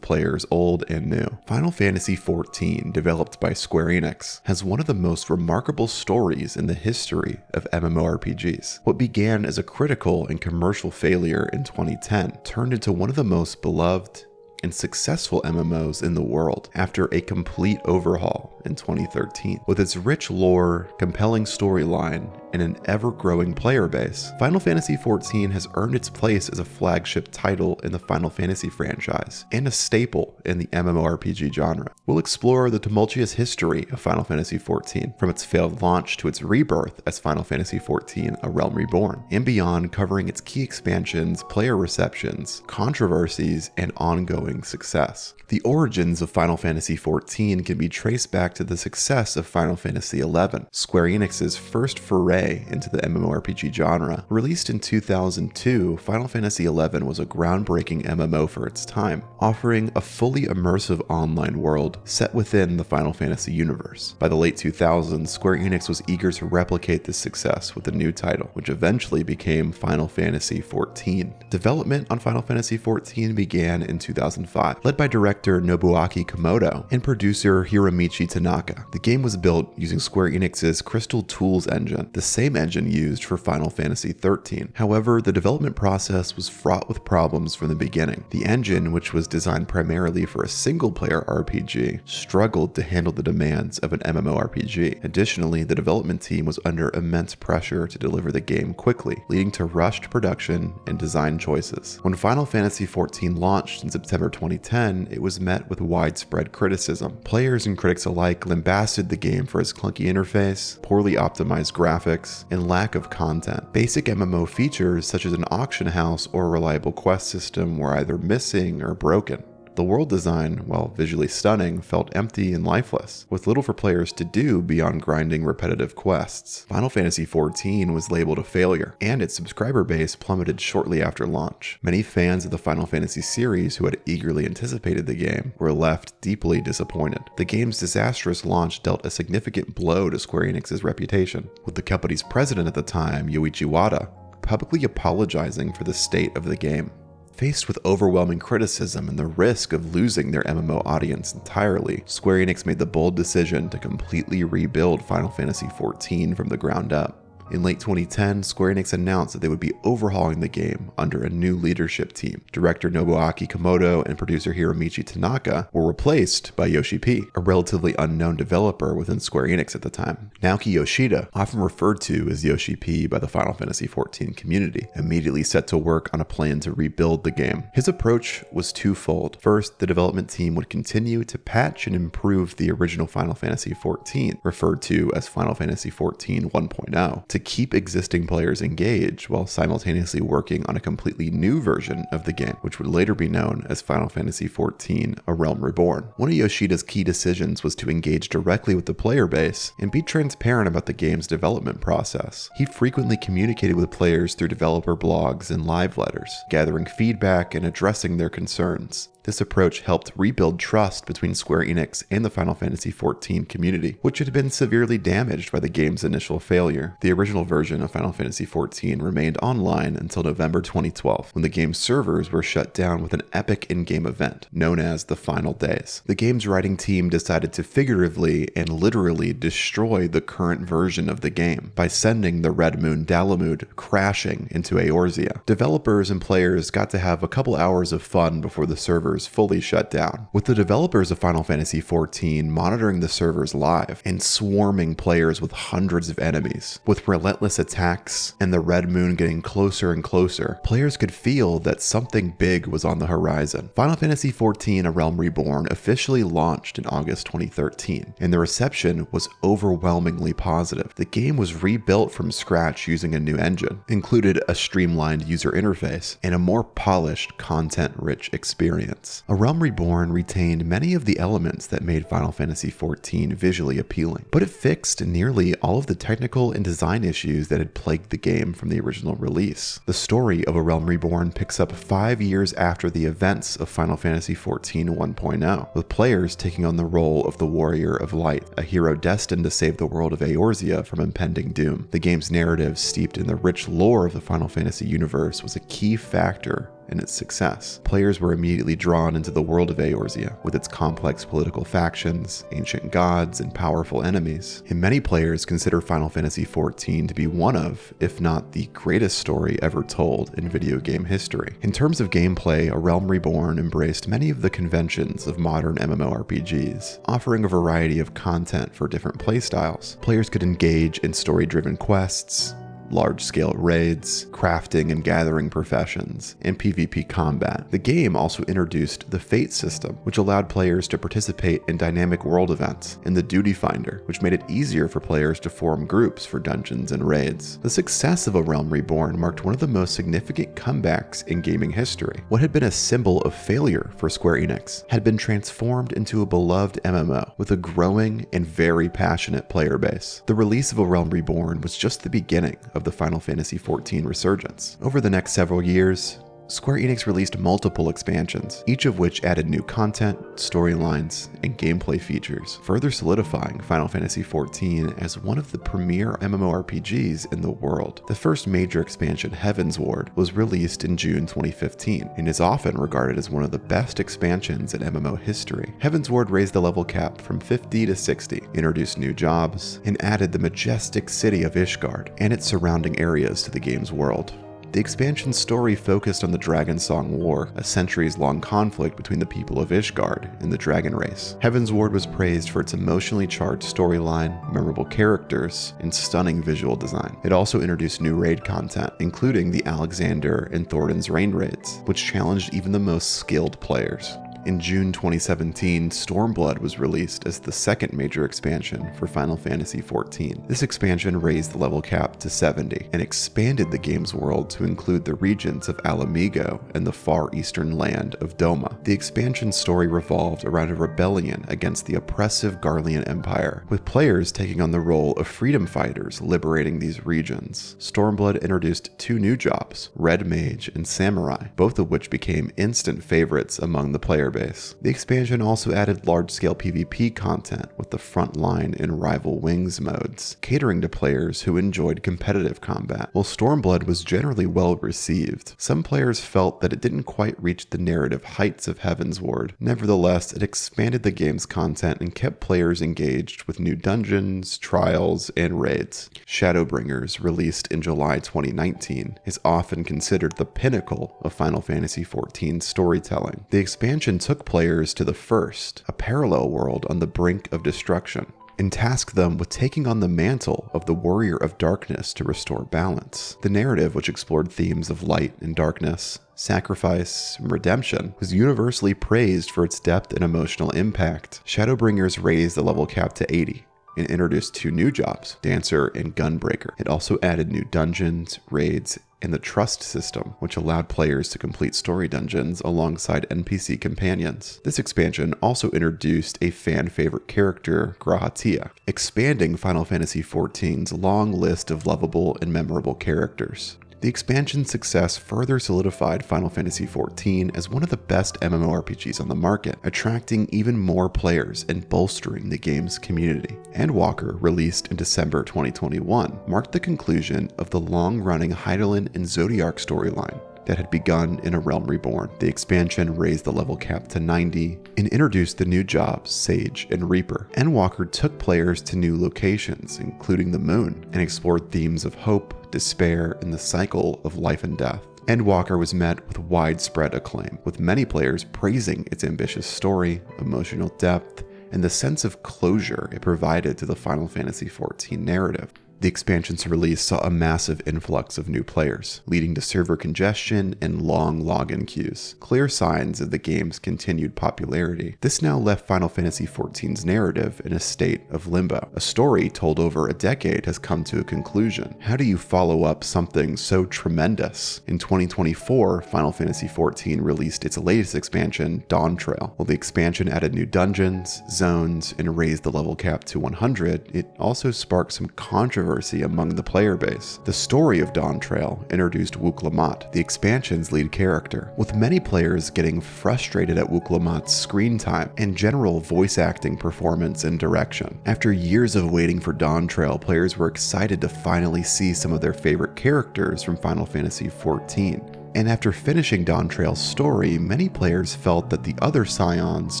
S1: players old and new. Final Fantasy XIV, developed by Square Enix, has one of the most remarkable stories in the history of MMORPGs. What began as a critical and commercial failure in 2010 turned into one of the most beloved and successful MMOs in the world after a complete overhaul in 2013. With its rich lore, compelling storyline, and an ever-growing player base, Final Fantasy XIV has earned its place as a flagship title in the Final Fantasy franchise and a staple in the MMORPG genre. We'll explore the tumultuous history of Final Fantasy XIV, from its failed launch to its rebirth as Final Fantasy XIV: A Realm Reborn, and beyond, covering its key expansions, player receptions, controversies, and ongoing success. The origins of Final Fantasy XIV can be traced back to the success of Final Fantasy XI, Square Enix's first foray into the MMORPG genre. Released in 2002, Final Fantasy XI was a groundbreaking MMO for its time, offering a fully immersive online world set within the Final Fantasy universe. By the late 2000s, Square Enix was eager to replicate this success with a new title, which eventually became Final Fantasy XIV. Development on Final Fantasy XIV began in 2005, led by director Nobuaki Komodo and producer Hiromichi Tanaka. The game was built using Square Enix's Crystal Tools engine, the same engine used for Final Fantasy XIII. However, the development process was fraught with problems from the beginning. The engine, which was designed primarily for a single-player RPG, struggled to handle the demands of an MMORPG. Additionally, the development team was under immense pressure to deliver the game quickly, leading to rushed production and design choices. When Final Fantasy XIV launched in September 2010, it was met with widespread criticism. Players and critics alike lambasted the game for its clunky interface, poorly optimized graphics, and lack of content. Basic MMO features such as an auction house or a reliable quest system were either missing or broken. The world design, while visually stunning, felt empty and lifeless, with little for players to do beyond grinding repetitive quests. Final Fantasy XIV was labeled a failure, and its subscriber base plummeted shortly after launch. Many fans of the Final Fantasy series who had eagerly anticipated the game were left deeply disappointed. The game's disastrous launch dealt a significant blow to Square Enix's reputation, with the company's president at the time, Yoichi Wada, publicly apologizing for the state of the game. Faced with overwhelming criticism and the risk of losing their MMO audience entirely, Square Enix made the bold decision to completely rebuild Final Fantasy XIV from the ground up. In late 2010, Square Enix announced that they would be overhauling the game under a new leadership team. Director Nobuaki Komodo and producer Hiromichi Tanaka were replaced by Yoshi P, a relatively unknown developer within Square Enix at the time. Naoki Yoshida, often referred to as Yoshi P by the Final Fantasy XIV community, immediately set to work on a plan to rebuild the game. His approach was twofold. First, the development team would continue to patch and improve the original Final Fantasy XIV, referred to as Final Fantasy XIV 1.0, to keep existing players engaged while simultaneously working on a completely new version of the game, which would later be known as Final Fantasy XIV: A Realm Reborn. One of Yoshida's key decisions was to engage directly with the player base and be transparent about the game's development process. He frequently communicated with players through developer blogs and live letters, gathering feedback and addressing their concerns. This approach helped rebuild trust between Square Enix and the Final Fantasy XIV community, which had been severely damaged by the game's initial failure. The original version of Final Fantasy XIV remained online until November 2012, when the game's servers were shut down with an epic in-game event known as the Final Days. The game's writing team decided to figuratively and literally destroy the current version of the game by sending the Red Moon Dalamud crashing into Eorzea. Developers and players got to have a couple hours of fun before the servers fully shut down, with the developers of Final Fantasy XIV monitoring the servers live and swarming players with hundreds of enemies. With relentless attacks and the Red Moon getting closer and closer, players could feel that something big was on the horizon. Final Fantasy XIV: A Realm Reborn officially launched in August 2013, and the reception was overwhelmingly positive. The game was rebuilt from scratch using a new engine, included a streamlined user interface, and a more polished, content-rich experience. A Realm Reborn retained many of the elements that made Final Fantasy XIV visually appealing, but it fixed nearly all of the technical and design issues that had plagued the game from the original release. The story of A Realm Reborn picks up 5 years after the events of Final Fantasy XIV 1.0, with players taking on the role of the Warrior of Light, a hero destined to save the world of Eorzea from impending doom. The game's narrative, steeped in the rich lore of the Final Fantasy universe, was a key factor in its success. Players were immediately drawn into the world of Eorzea, with its complex political factions, ancient gods, and powerful enemies. And many players consider Final Fantasy XIV to be one of, if not the greatest story ever told in video game history. In terms of gameplay, A Realm Reborn embraced many of the conventions of modern MMORPGs, offering a variety of content for different playstyles. Players could engage in story-driven quests, large-scale raids, crafting and gathering professions, and PvP combat. The game also introduced the Fate system, which allowed players to participate in dynamic world events, and the Duty Finder, which made it easier for players to form groups for dungeons and raids. The success of A Realm Reborn marked one of the most significant comebacks in gaming history. What had been a symbol of failure for Square Enix had been transformed into a beloved MMO with a growing and very passionate player base. The release of A Realm Reborn was just the beginning of the Final Fantasy XIV resurgence. Over the next several years, Square Enix released multiple expansions, each of which added new content, storylines, and gameplay features, further solidifying Final Fantasy XIV as one of the premier MMORPGs in the world. The first major expansion, Heavensward, was released in June 2015 and is often regarded as one of the best expansions in MMO history. Heavensward raised the level cap from 50 to 60, introduced new jobs, and added the majestic city of Ishgard and its surrounding areas to the game's world. The expansion's story focused on the Dragon Song War, a centuries-long conflict between the people of Ishgard and the dragon race. Heavensward was praised for its emotionally charged storyline, memorable characters, and stunning visual design. It also introduced new raid content, including the Alexander and Thornton's Rain raids, which challenged even the most skilled players. In June 2017, Stormblood was released as the second major expansion for Final Fantasy XIV. This expansion raised the level cap to 70 and expanded the game's world to include the regions of Alamigo and the far eastern land of Doma. The expansion story revolved around a rebellion against the oppressive Garlean Empire, with players taking on the role of freedom fighters liberating these regions. Stormblood introduced two new jobs, Red Mage and Samurai, both of which became instant favorites among the player player base. The expansion also added large-scale PvP content with the Frontline and Rival Wings modes, catering to players who enjoyed competitive combat. While Stormblood was generally well received, some players felt that it didn't quite reach the narrative heights of Heavensward. Nevertheless, it expanded the game's content and kept players engaged with new dungeons, trials, and raids. Shadowbringers, released in July 2019, is often considered the pinnacle of Final Fantasy XIV's storytelling. The expansion took players to the First, a parallel world on the brink of destruction, and tasked them with taking on the mantle of the Warrior of Darkness to restore balance. The narrative, which explored themes of light and darkness, sacrifice, and redemption, was universally praised for its depth and emotional impact. Shadowbringers raised the level cap to 80, and introduced 2 new jobs, Dancer and Gunbreaker. It also added new dungeons, raids, and the Trust system, which allowed players to complete story dungeons alongside NPC companions. This expansion also introduced a fan-favorite character, Grahatia, expanding Final Fantasy XIV's long list of lovable and memorable characters. The expansion's success further solidified Final Fantasy XIV as one of the best MMORPGs on the market, attracting even more players and bolstering the game's community. Endwalker, released in December 2021, marked the conclusion of the long-running Hydaelyn and Zodiac storyline that had begun in A Realm Reborn. The expansion raised the level cap to 90 and introduced the new jobs, Sage and Reaper. Endwalker took players to new locations, including the Moon, and explored themes of hope, despair, and the cycle of life and death. Endwalker was met with widespread acclaim, with many players praising its ambitious story, emotional depth, and the sense of closure it provided to the Final Fantasy XIV narrative. The expansion's release saw a massive influx of new players, leading to server congestion and long login queues, clear signs of the game's continued popularity. This now left Final Fantasy XIV's narrative in a state of limbo. A story told over a decade has come to a conclusion. How do you follow up something so tremendous? In 2024, Final Fantasy XIV released its latest expansion, Dawntrail. While the expansion added new dungeons, zones, and raised the level cap to 100, it also sparked some controversy among the player base. The story of Dawntrail introduced Wook Lamont, the expansion's lead character, with many players getting frustrated at Wook Lamont's screen time and general voice acting performance and direction. After years of waiting for Dawntrail, players were excited to finally see some of their favorite characters from Final Fantasy XIV. And after finishing Dawntrail's story, many players felt that the other Scions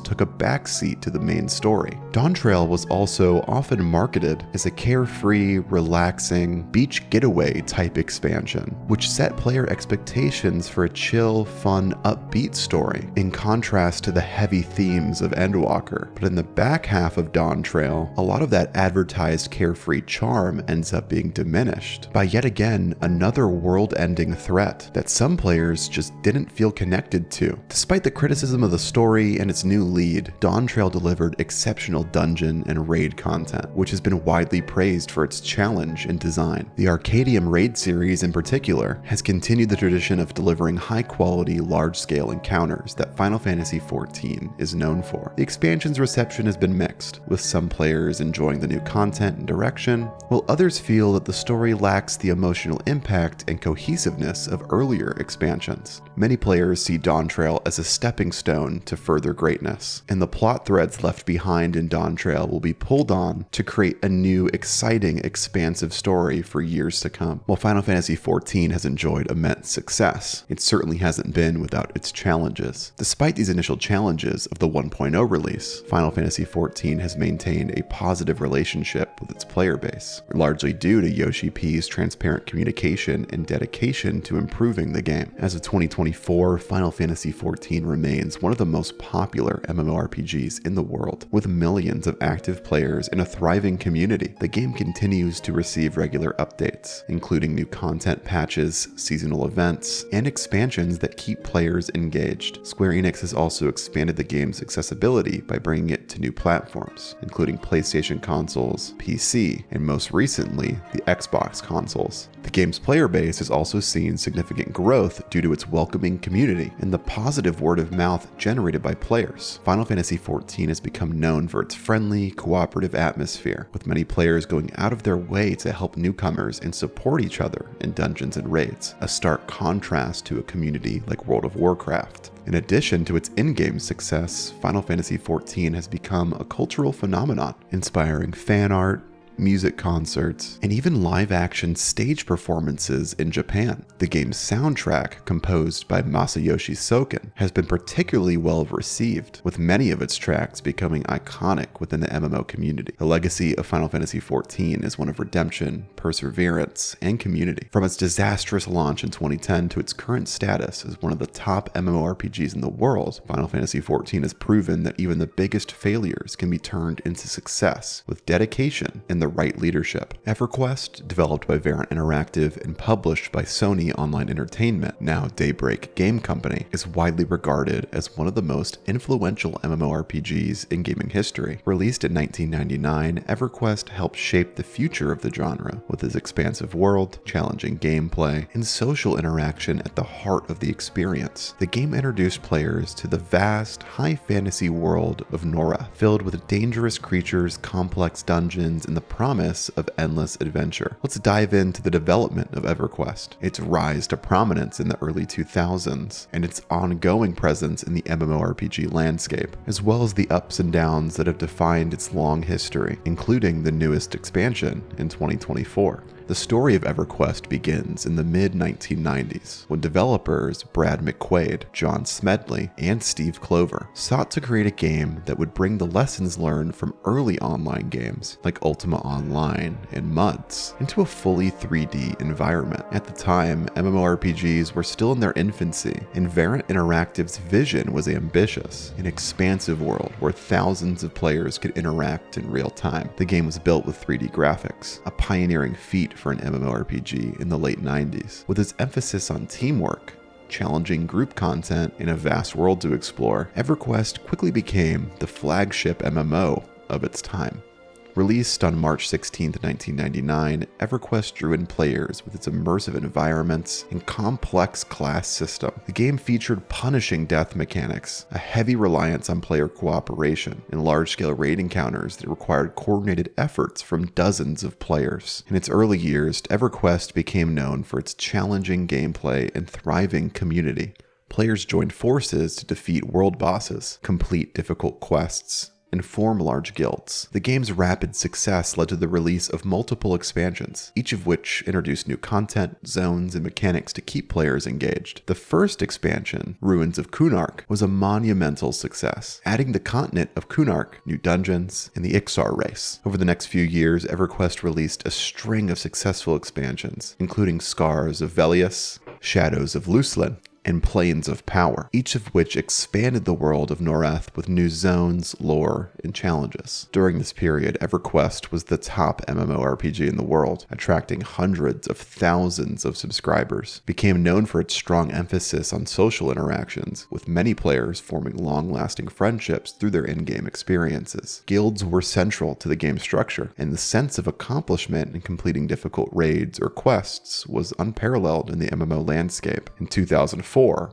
S1: took a backseat to the main story. Dawntrail was also often marketed as a carefree, relaxing, beach getaway type expansion, which set player expectations for a chill, fun, upbeat story, in contrast to the heavy themes of Endwalker. But in the back half of Dawntrail, a lot of that advertised carefree charm ends up being diminished by yet again another world-ending threat that some players just didn't feel connected to. Despite the criticism of the story and its new lead, Dawntrail delivered exceptional dungeon and raid content, which has been widely praised for its challenge and design. The Arcadium raid series in particular has continued the tradition of delivering high-quality, large-scale encounters that Final Fantasy XIV is known for. The expansion's reception has been mixed, with some players enjoying the new content and direction, while others feel that the story lacks the emotional impact and cohesiveness of earlier expansions. Many players see Dawntrail as a stepping stone to further greatness, and the plot threads left behind in Dawntrail will be pulled on to create a new, exciting, expansive story for years to come. While Final Fantasy XIV has enjoyed immense success, it certainly hasn't been without its challenges. Despite these initial challenges of the 1.0 release, Final Fantasy XIV has maintained a positive relationship with its player base, largely due to Yoshi P's transparent communication and dedication to improving the game. As of 2024, Final Fantasy XIV remains one of the most popular MMORPGs in the world, with millions of active players and a thriving community. The game continues to receive regular updates, including new content patches, seasonal events, and expansions that keep players engaged. Square Enix has also expanded the game's accessibility by bringing it to new platforms, including PlayStation consoles, PC, and most recently, the Xbox consoles. The game's player base has also seen significant growth growth due to its welcoming community and the positive word of mouth generated by players. Final Fantasy XIV has become known for its friendly, cooperative atmosphere, with many players going out of their way to help newcomers and support each other in dungeons and raids, a stark contrast to a community like World of Warcraft. In addition to its in-game success, Final Fantasy XIV has become a cultural phenomenon, inspiring fan art, music concerts, and even live-action stage performances in Japan. The game's soundtrack, composed by Masayoshi Soken, has been particularly well received, with many of its tracks becoming iconic within the MMO community. The legacy of Final Fantasy XIV is one of redemption, perseverance, and community. From its disastrous launch in 2010 to its current status as one of the top MMORPGs in the world, Final Fantasy XIV has proven that even the biggest failures can be turned into success with dedication and the right leadership. EverQuest, developed by Variant Interactive and published by Sony Online Entertainment, now Daybreak Game Company, is widely regarded as one of the most influential MMORPGs in gaming history. Released in 1999, EverQuest helped shape the future of the genre, with its expansive world, challenging gameplay, and social interaction at the heart of the experience. The game introduced players to the vast, high fantasy world of Nora, filled with dangerous creatures, complex dungeons, and the promise of endless adventure. Let's dive into the development of EverQuest, its rise to prominence in the early 2000s, and its ongoing presence in the MMORPG landscape, as well as the ups and downs that have defined its long history, including the newest expansion in 2024. The story of EverQuest begins in the mid-1990s, when developers Brad McQuaid, John Smedley, and Steve Clover sought to create a game that would bring the lessons learned from early online games like Ultima Online and MUDs into a fully 3D environment. At the time, MMORPGs were still in their infancy, and Variant Interactive's vision was ambitious, an expansive world where thousands of players could interact in real time. The game was built with 3D graphics, a pioneering feat for an MMORPG in the late 90s. With its emphasis on teamwork, challenging group content, and a vast world to explore, EverQuest quickly became the flagship MMO of its time. Released on March 16, 1999, EverQuest drew in players with its immersive environments and complex class system. The game featured punishing death mechanics, a heavy reliance on player cooperation, and large-scale raid encounters that required coordinated efforts from dozens of players. In its early years, EverQuest became known for its challenging gameplay and thriving community. Players joined forces to defeat world bosses, complete difficult quests, and form large guilds. The game's rapid success led to the release of multiple expansions, each of which introduced new content, zones, and mechanics to keep players engaged. The first expansion, Ruins of Kunark, was a monumental success, adding the continent of Kunark, new dungeons, and the Ixar race. Over the next few years, EverQuest released a string of successful expansions, including Scars of Velius, Shadows of Luslan, and Planes of Power, each of which expanded the world of Noreth with new zones, lore, and challenges. During this period, EverQuest was the top MMORPG in the world, attracting hundreds of thousands of subscribers. Became known for its strong emphasis on social interactions, with many players forming long-lasting friendships through their in-game experiences. Guilds were central to the game's structure, and the sense of accomplishment in completing difficult raids or quests was unparalleled in the MMO landscape. In 2004,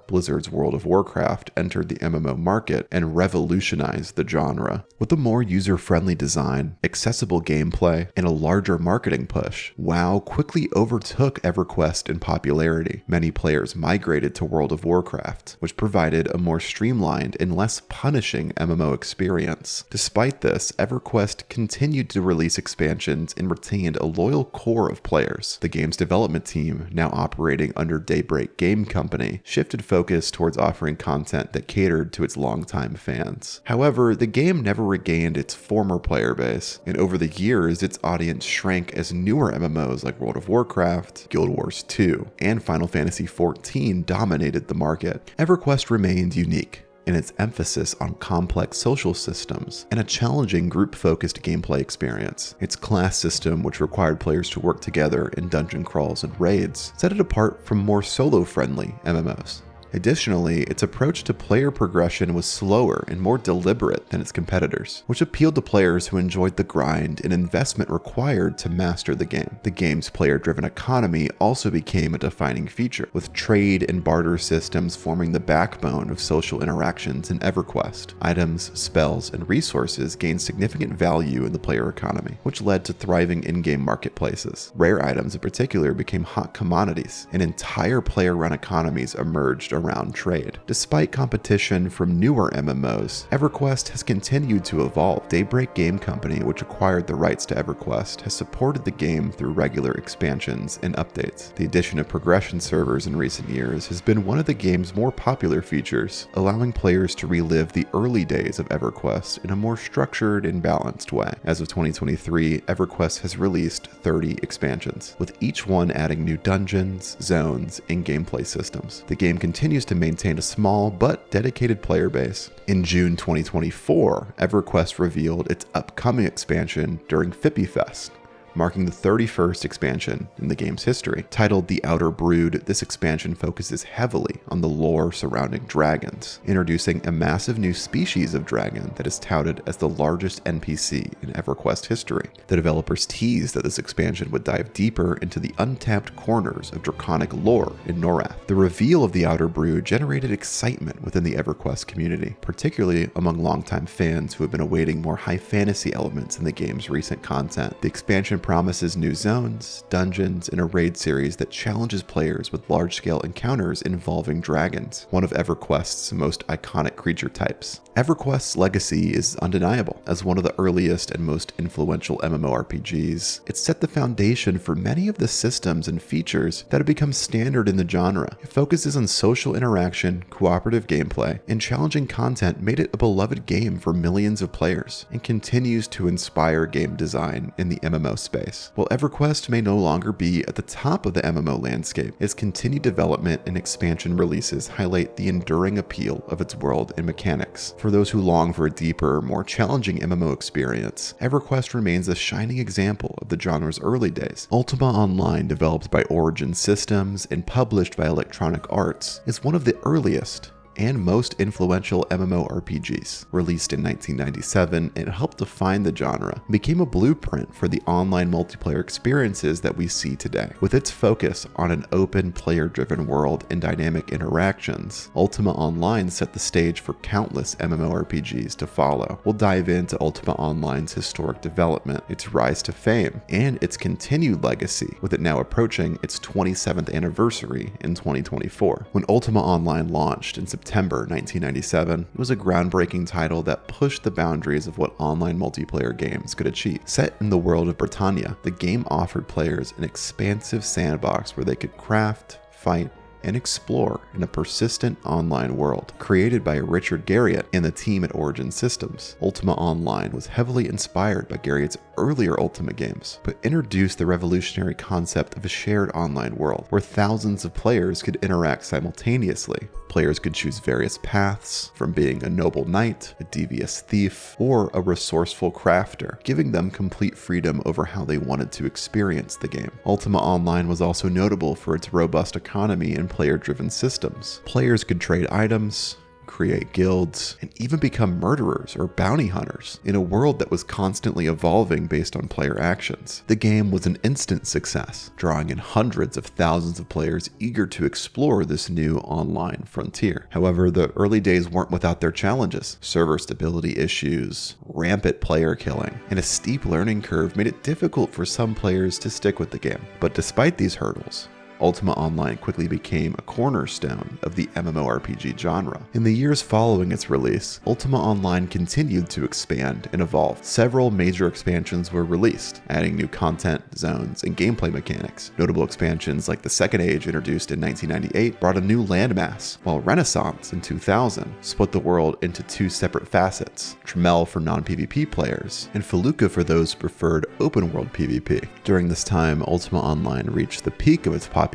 S1: Blizzard's World of Warcraft entered the MMO market and revolutionized the genre. With a more user-friendly design, accessible gameplay, and a larger marketing push, WoW quickly overtook EverQuest in popularity. Many players migrated to World of Warcraft, which provided a more streamlined and less punishing MMO experience. Despite this, EverQuest continued to release expansions and retained a loyal core of players. The game's development team, now operating under Daybreak Game Company, shifted focus towards offering content that catered to its longtime fans. However, the game never regained its former player base, and over the years, its audience shrank as newer MMOs like World of Warcraft, Guild Wars 2, and Final Fantasy XIV dominated the market. EverQuest remained unique in its emphasis on complex social systems and a challenging group-focused gameplay experience. Its class system, which required players to work together in dungeon crawls and raids, set it apart from more solo-friendly MMOs. Additionally, its approach to player progression was slower and more deliberate than its competitors, which appealed to players who enjoyed the grind and investment required to master the game. The game's player-driven economy also became a defining feature, with trade and barter systems forming the backbone of social interactions in EverQuest. Items, spells, and resources gained significant value in the player economy, which led to thriving in-game marketplaces. Rare items in particular became hot commodities, and entire player-run economies emerged around trade. Despite competition from newer MMOs, EverQuest has continued to evolve. Daybreak Game Company, which acquired the rights to EverQuest, has supported the game through regular expansions and updates. The addition of progression servers in recent years has been one of the game's more popular features, allowing players to relive the early days of EverQuest in a more structured and balanced way. As of 2023, EverQuest has released 30 expansions, with each one adding new dungeons, zones, and gameplay systems. The game continues to maintain a small but dedicated player base. In June 2024, EverQuest revealed its upcoming expansion during Fippy Fest, marking the 31st expansion in the game's history. Titled The Outer Brood, this expansion focuses heavily on the lore surrounding dragons, introducing a massive new species of dragon that is touted as the largest NPC in EverQuest history. The developers teased that this expansion would dive deeper into the untapped corners of draconic lore in Norath. The reveal of the Outer Brood generated excitement within the EverQuest community, particularly among longtime fans who have been awaiting more high fantasy elements in the game's recent content. The expansion promises new zones, dungeons, and a raid series that challenges players with large-scale encounters involving dragons, one of EverQuest's most iconic creature types. EverQuest's legacy is undeniable. As one of the earliest and most influential MMORPGs, it set the foundation for many of the systems and features that have become standard in the genre. It focuses on social interaction, cooperative gameplay, and challenging content made it a beloved game for millions of players, and continues to inspire game design in the MMO space. While EverQuest may no longer be at the top of the MMO landscape, its continued development and expansion releases highlight the enduring appeal of its world and mechanics. For those who long for a deeper, more challenging MMO experience, EverQuest remains a shining example of the genre's early days. Ultima Online, developed by Origin Systems and published by Electronic Arts, is one of the earliest and most influential MMORPGs. Released in 1997, it helped define the genre and became a blueprint for the online multiplayer experiences that we see today. With its focus on an open, player-driven world and dynamic interactions, Ultima Online set the stage for countless MMORPGs to follow. We'll dive into Ultima Online's historic development, its rise to fame, and its continued legacy, with it now approaching its 27th anniversary in 2024. When Ultima Online launched in September 1997, it was a groundbreaking title that pushed the boundaries of what online multiplayer games could achieve. Set in the world of Britannia, the game offered players an expansive sandbox where they could craft, fight, and explore in a persistent online world. Created by Richard Garriott and the team at Origin Systems, Ultima Online was heavily inspired by Garriott's earlier Ultima games, but introduced the revolutionary concept of a shared online world where thousands of players could interact simultaneously. Players could choose various paths, from being a noble knight, a devious thief, or a resourceful crafter, giving them complete freedom over how they wanted to experience the game. Ultima Online was also notable for its robust economy and player-driven systems. Players could trade items, create guilds, and even become murderers or bounty hunters in a world that was constantly evolving based on player actions. The game was an instant success, drawing in hundreds of thousands of players eager to explore this new online frontier. However, the early days weren't without their challenges. Server stability issues, rampant player killing, and a steep learning curve made it difficult for some players to stick with the game. But despite these hurdles, Ultima Online quickly became a cornerstone of the MMORPG genre. In the years following its release, Ultima Online continued to expand and evolve. Several major expansions were released, adding new content, zones, and gameplay mechanics. Notable expansions like the Second Age, introduced in 1998, brought a new landmass, while Renaissance in 2000 split the world into two separate facets: Tremel for non-PvP players, and Felucca for those who preferred open-world PvP. During this time, Ultima Online reached the peak of its popularity.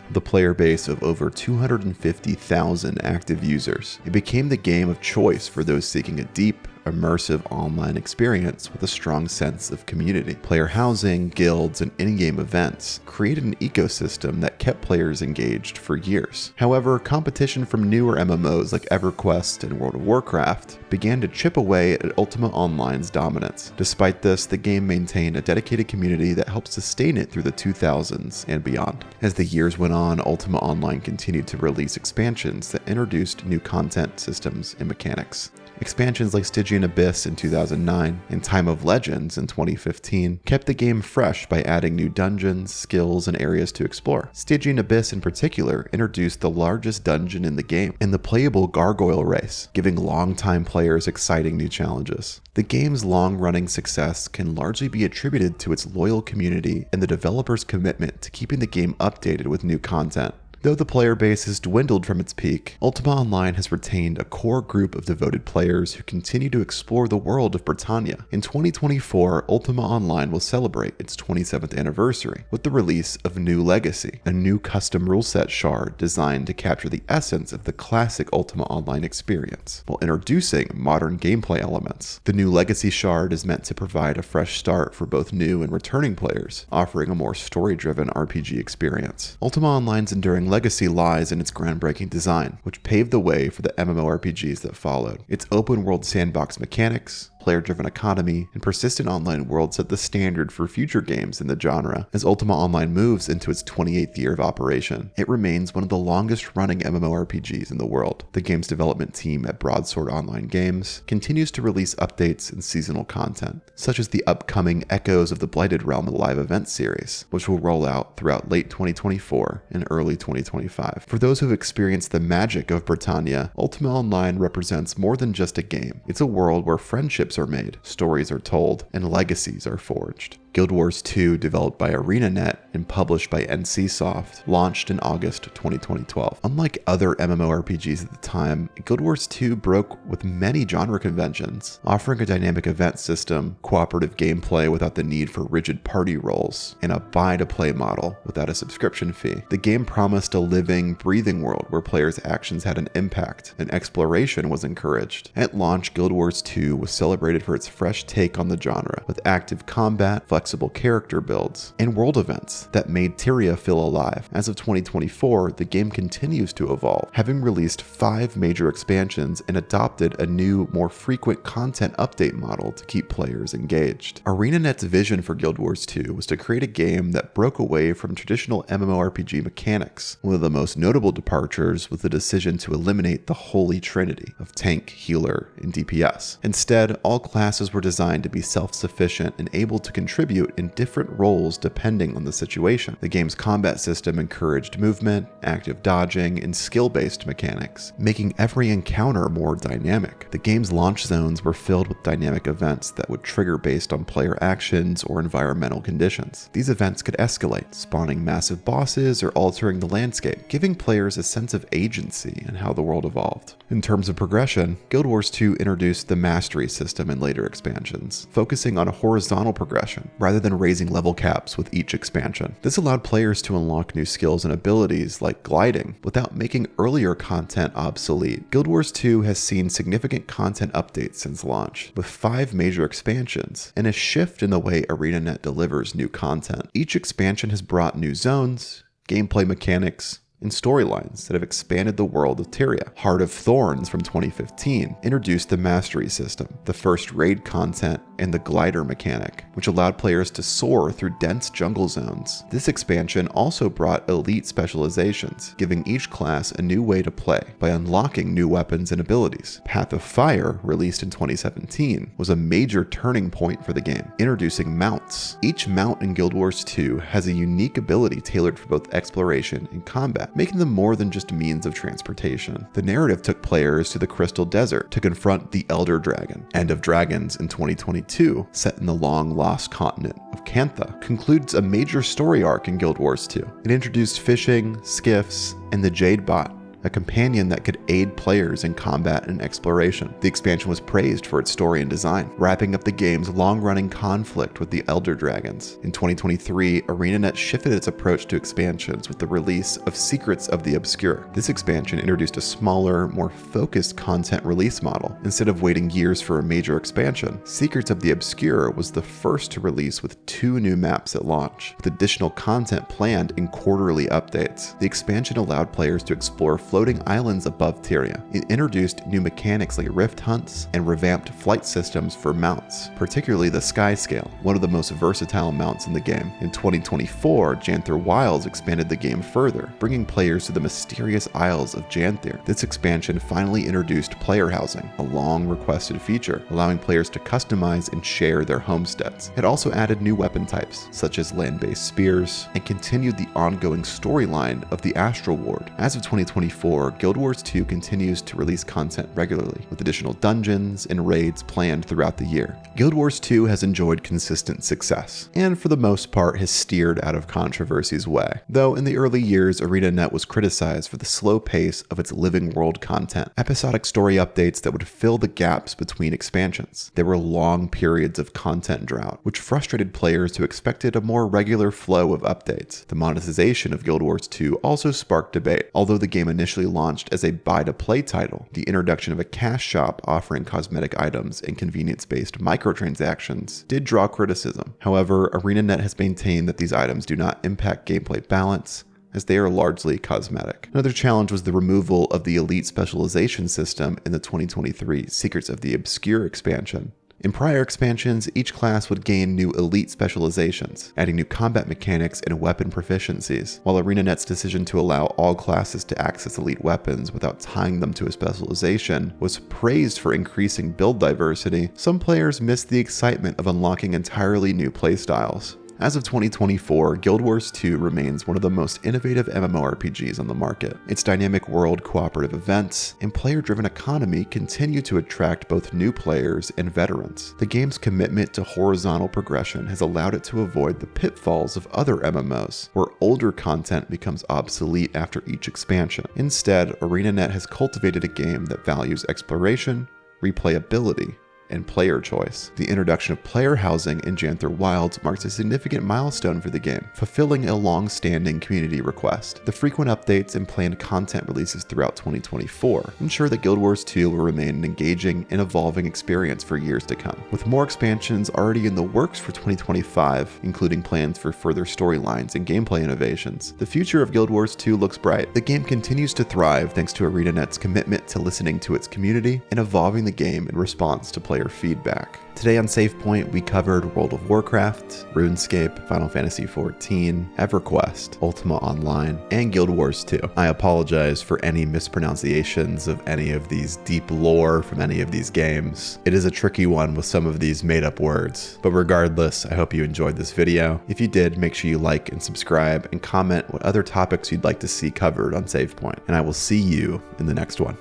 S1: With a player base of over 250,000 active users, it became the game of choice for those seeking a deep, immersive online experience with a strong sense of community. Player housing, guilds, and in-game events created an ecosystem that kept players engaged for years. However, competition from newer MMOs like EverQuest and World of Warcraft began to chip away at Ultima Online's dominance. Despite this, the game maintained a dedicated community that helped sustain it through the 2000s and beyond. As the years went on, Ultima Online continued to release expansions that introduced new content, systems, and mechanics. Expansions like Stygian Abyss in 2009 and Time of Legends in 2015 kept the game fresh by adding new dungeons, skills, and areas to explore. Stygian Abyss in particular introduced the largest dungeon in the game and the playable gargoyle race, giving longtime players exciting new challenges. The game's long-running success can largely be attributed to its loyal community and the developer's commitment to keeping the game updated with new content. Though the player base has dwindled from its peak, Ultima Online has retained a core group of devoted players who continue to explore the world of Britannia. In 2024, Ultima Online will celebrate its 27th anniversary with the release of New Legacy, a new custom rule set shard designed to capture the essence of the classic Ultima Online experience, while introducing modern gameplay elements. The New Legacy shard is meant to provide a fresh start for both new and returning players, offering a more story-driven RPG experience. Ultima Online's enduring legacy lies in its groundbreaking design, which paved the way for the MMORPGs that followed. Its open-world sandbox mechanics, player-driven economy, and persistent online world set the standard for future games in the genre. As Ultima Online moves into its 28th year of operation, it remains one of the longest-running MMORPGs in the world. The game's development team at Broadsword Online Games continues to release updates and seasonal content, such as the upcoming Echoes of the Blighted Realm live event series, which will roll out throughout late 2024 and early 2025. For those who've experienced the magic of Britannia, Ultima Online represents more than just a game. It's a world where friendships are made, stories are told, and legacies are forged. Guild Wars 2, developed by ArenaNet and published by NCSoft, launched in August 2012. Unlike other MMORPGs at the time, Guild Wars 2 broke with many genre conventions, offering a dynamic event system, cooperative gameplay without the need for rigid party roles, and a buy-to-play model without a subscription fee. The game promised a living, breathing world where players' actions had an impact and exploration was encouraged. At launch, Guild Wars 2 was celebrated for its fresh take on the genre, with active combat, flexible character builds, and world events that made Tyria feel alive. As of 2024, the game continues to evolve, having released 5 major expansions and adopted a new, more frequent content update model to keep players engaged. ArenaNet's vision for Guild Wars 2 was to create a game that broke away from traditional MMORPG mechanics. One of the most notable departures was the decision to eliminate the holy trinity of tank, healer, and DPS. Instead, all classes were designed to be self-sufficient and able to contribute in different roles depending on the situation. The game's combat system encouraged movement, active dodging, and skill-based mechanics, making every encounter more dynamic. The game's launch zones were filled with dynamic events that would trigger based on player actions or environmental conditions. These events could escalate, spawning massive bosses or altering the landscape, giving players a sense of agency in how the world evolved. In terms of progression, Guild Wars 2 introduced the Mastery system in later expansions, focusing on a horizontal progression rather than raising level caps with each expansion. This allowed players to unlock new skills and abilities like gliding without making earlier content obsolete. Guild Wars 2 has seen significant content updates since launch, with 5 major expansions and a shift in the way ArenaNet delivers new content. Each expansion has brought new zones, gameplay mechanics, and storylines that have expanded the world of Tyria. Heart of Thorns from 2015 introduced the Mastery system, the first raid content, and the glider mechanic, which allowed players to soar through dense jungle zones. This expansion also brought elite specializations, giving each class a new way to play by unlocking new weapons and abilities. Path of Fire, released in 2017, was a major turning point for the game, introducing mounts. Each mount in Guild Wars 2 has a unique ability tailored for both exploration and combat, making them more than just means of transportation. The narrative took players to the Crystal Desert to confront the Elder Dragon. End of Dragons in 2022, set in the long-lost continent of Cantha, concludes a major story arc in Guild Wars 2. It introduced fishing, skiffs, and the Jade Bot, a companion that could aid players in combat and exploration. The expansion was praised for its story and design, wrapping up the game's long-running conflict with the Elder Dragons. In 2023, ArenaNet shifted its approach to expansions with the release of Secrets of the Obscure. This expansion introduced a smaller, more focused content release model. Instead of waiting years for a major expansion, Secrets of the Obscure was the first to release with 2 new maps at launch, with additional content planned in quarterly updates. The expansion allowed players to explore floating islands above Tyria. It introduced new mechanics like rift hunts and revamped flight systems for mounts, particularly the Sky Scale, one of the most versatile mounts in the game. In 2024, Janther Wilds expanded the game further, bringing players to the mysterious Isles of Janther. This expansion finally introduced player housing, a long-requested feature, allowing players to customize and share their homesteads. It also added new weapon types, such as land-based spears, and continued the ongoing storyline of the Astral Ward. As of 2024, Guild Wars 2 continues to release content regularly, with additional dungeons and raids planned throughout the year. Guild Wars 2 has enjoyed consistent success, and for the most part has steered out of controversy's way. Though in the early years, ArenaNet was criticized for the slow pace of its living world content, episodic story updates that would fill the gaps between expansions. There were long periods of content drought, which frustrated players who expected a more regular flow of updates. The monetization of Guild Wars 2 also sparked debate. Although the game initially launched as a buy-to-play title, the introduction of a cash shop offering cosmetic items and convenience-based microtransactions did draw criticism. However, ArenaNet has maintained that these items do not impact gameplay balance, as they are largely cosmetic. Another challenge was the removal of the Elite Specialization system in the 2023 Secrets of the Obscure expansion. In prior expansions, each class would gain new elite specializations, adding new combat mechanics and weapon proficiencies. While ArenaNet's decision to allow all classes to access elite weapons without tying them to a specialization was praised for increasing build diversity, some players missed the excitement of unlocking entirely new playstyles. As of 2024, Guild Wars 2 remains one of the most innovative MMORPGs on the market. Its dynamic world, cooperative events, and player-driven economy continue to attract both new players and veterans. The game's commitment to horizontal progression has allowed it to avoid the pitfalls of other MMOs, where older content becomes obsolete after each expansion. Instead, ArenaNet has cultivated a game that values exploration, replayability, and player choice. The introduction of player housing in Janther Wilds marks a significant milestone for the game, fulfilling a long-standing community request. The frequent updates and planned content releases throughout 2024 ensure that Guild Wars 2 will remain an engaging and evolving experience for years to come. With more expansions already in the works for 2025, including plans for further storylines and gameplay innovations, the future of Guild Wars 2 looks bright. The game continues to thrive thanks to ArenaNet's commitment to listening to its community and evolving the game in response to player feedback. Today on Save Point, we covered World of Warcraft, RuneScape, Final Fantasy XIV, EverQuest, Ultima Online, and Guild Wars 2. I apologize for any mispronunciations of any of these deep lore from any of these games. It is a tricky one with some of these made-up words, but regardless, I hope you enjoyed this video. If you did, make sure you like and subscribe and comment what other topics you'd like to see covered on Save Point, and I will see you in the next one.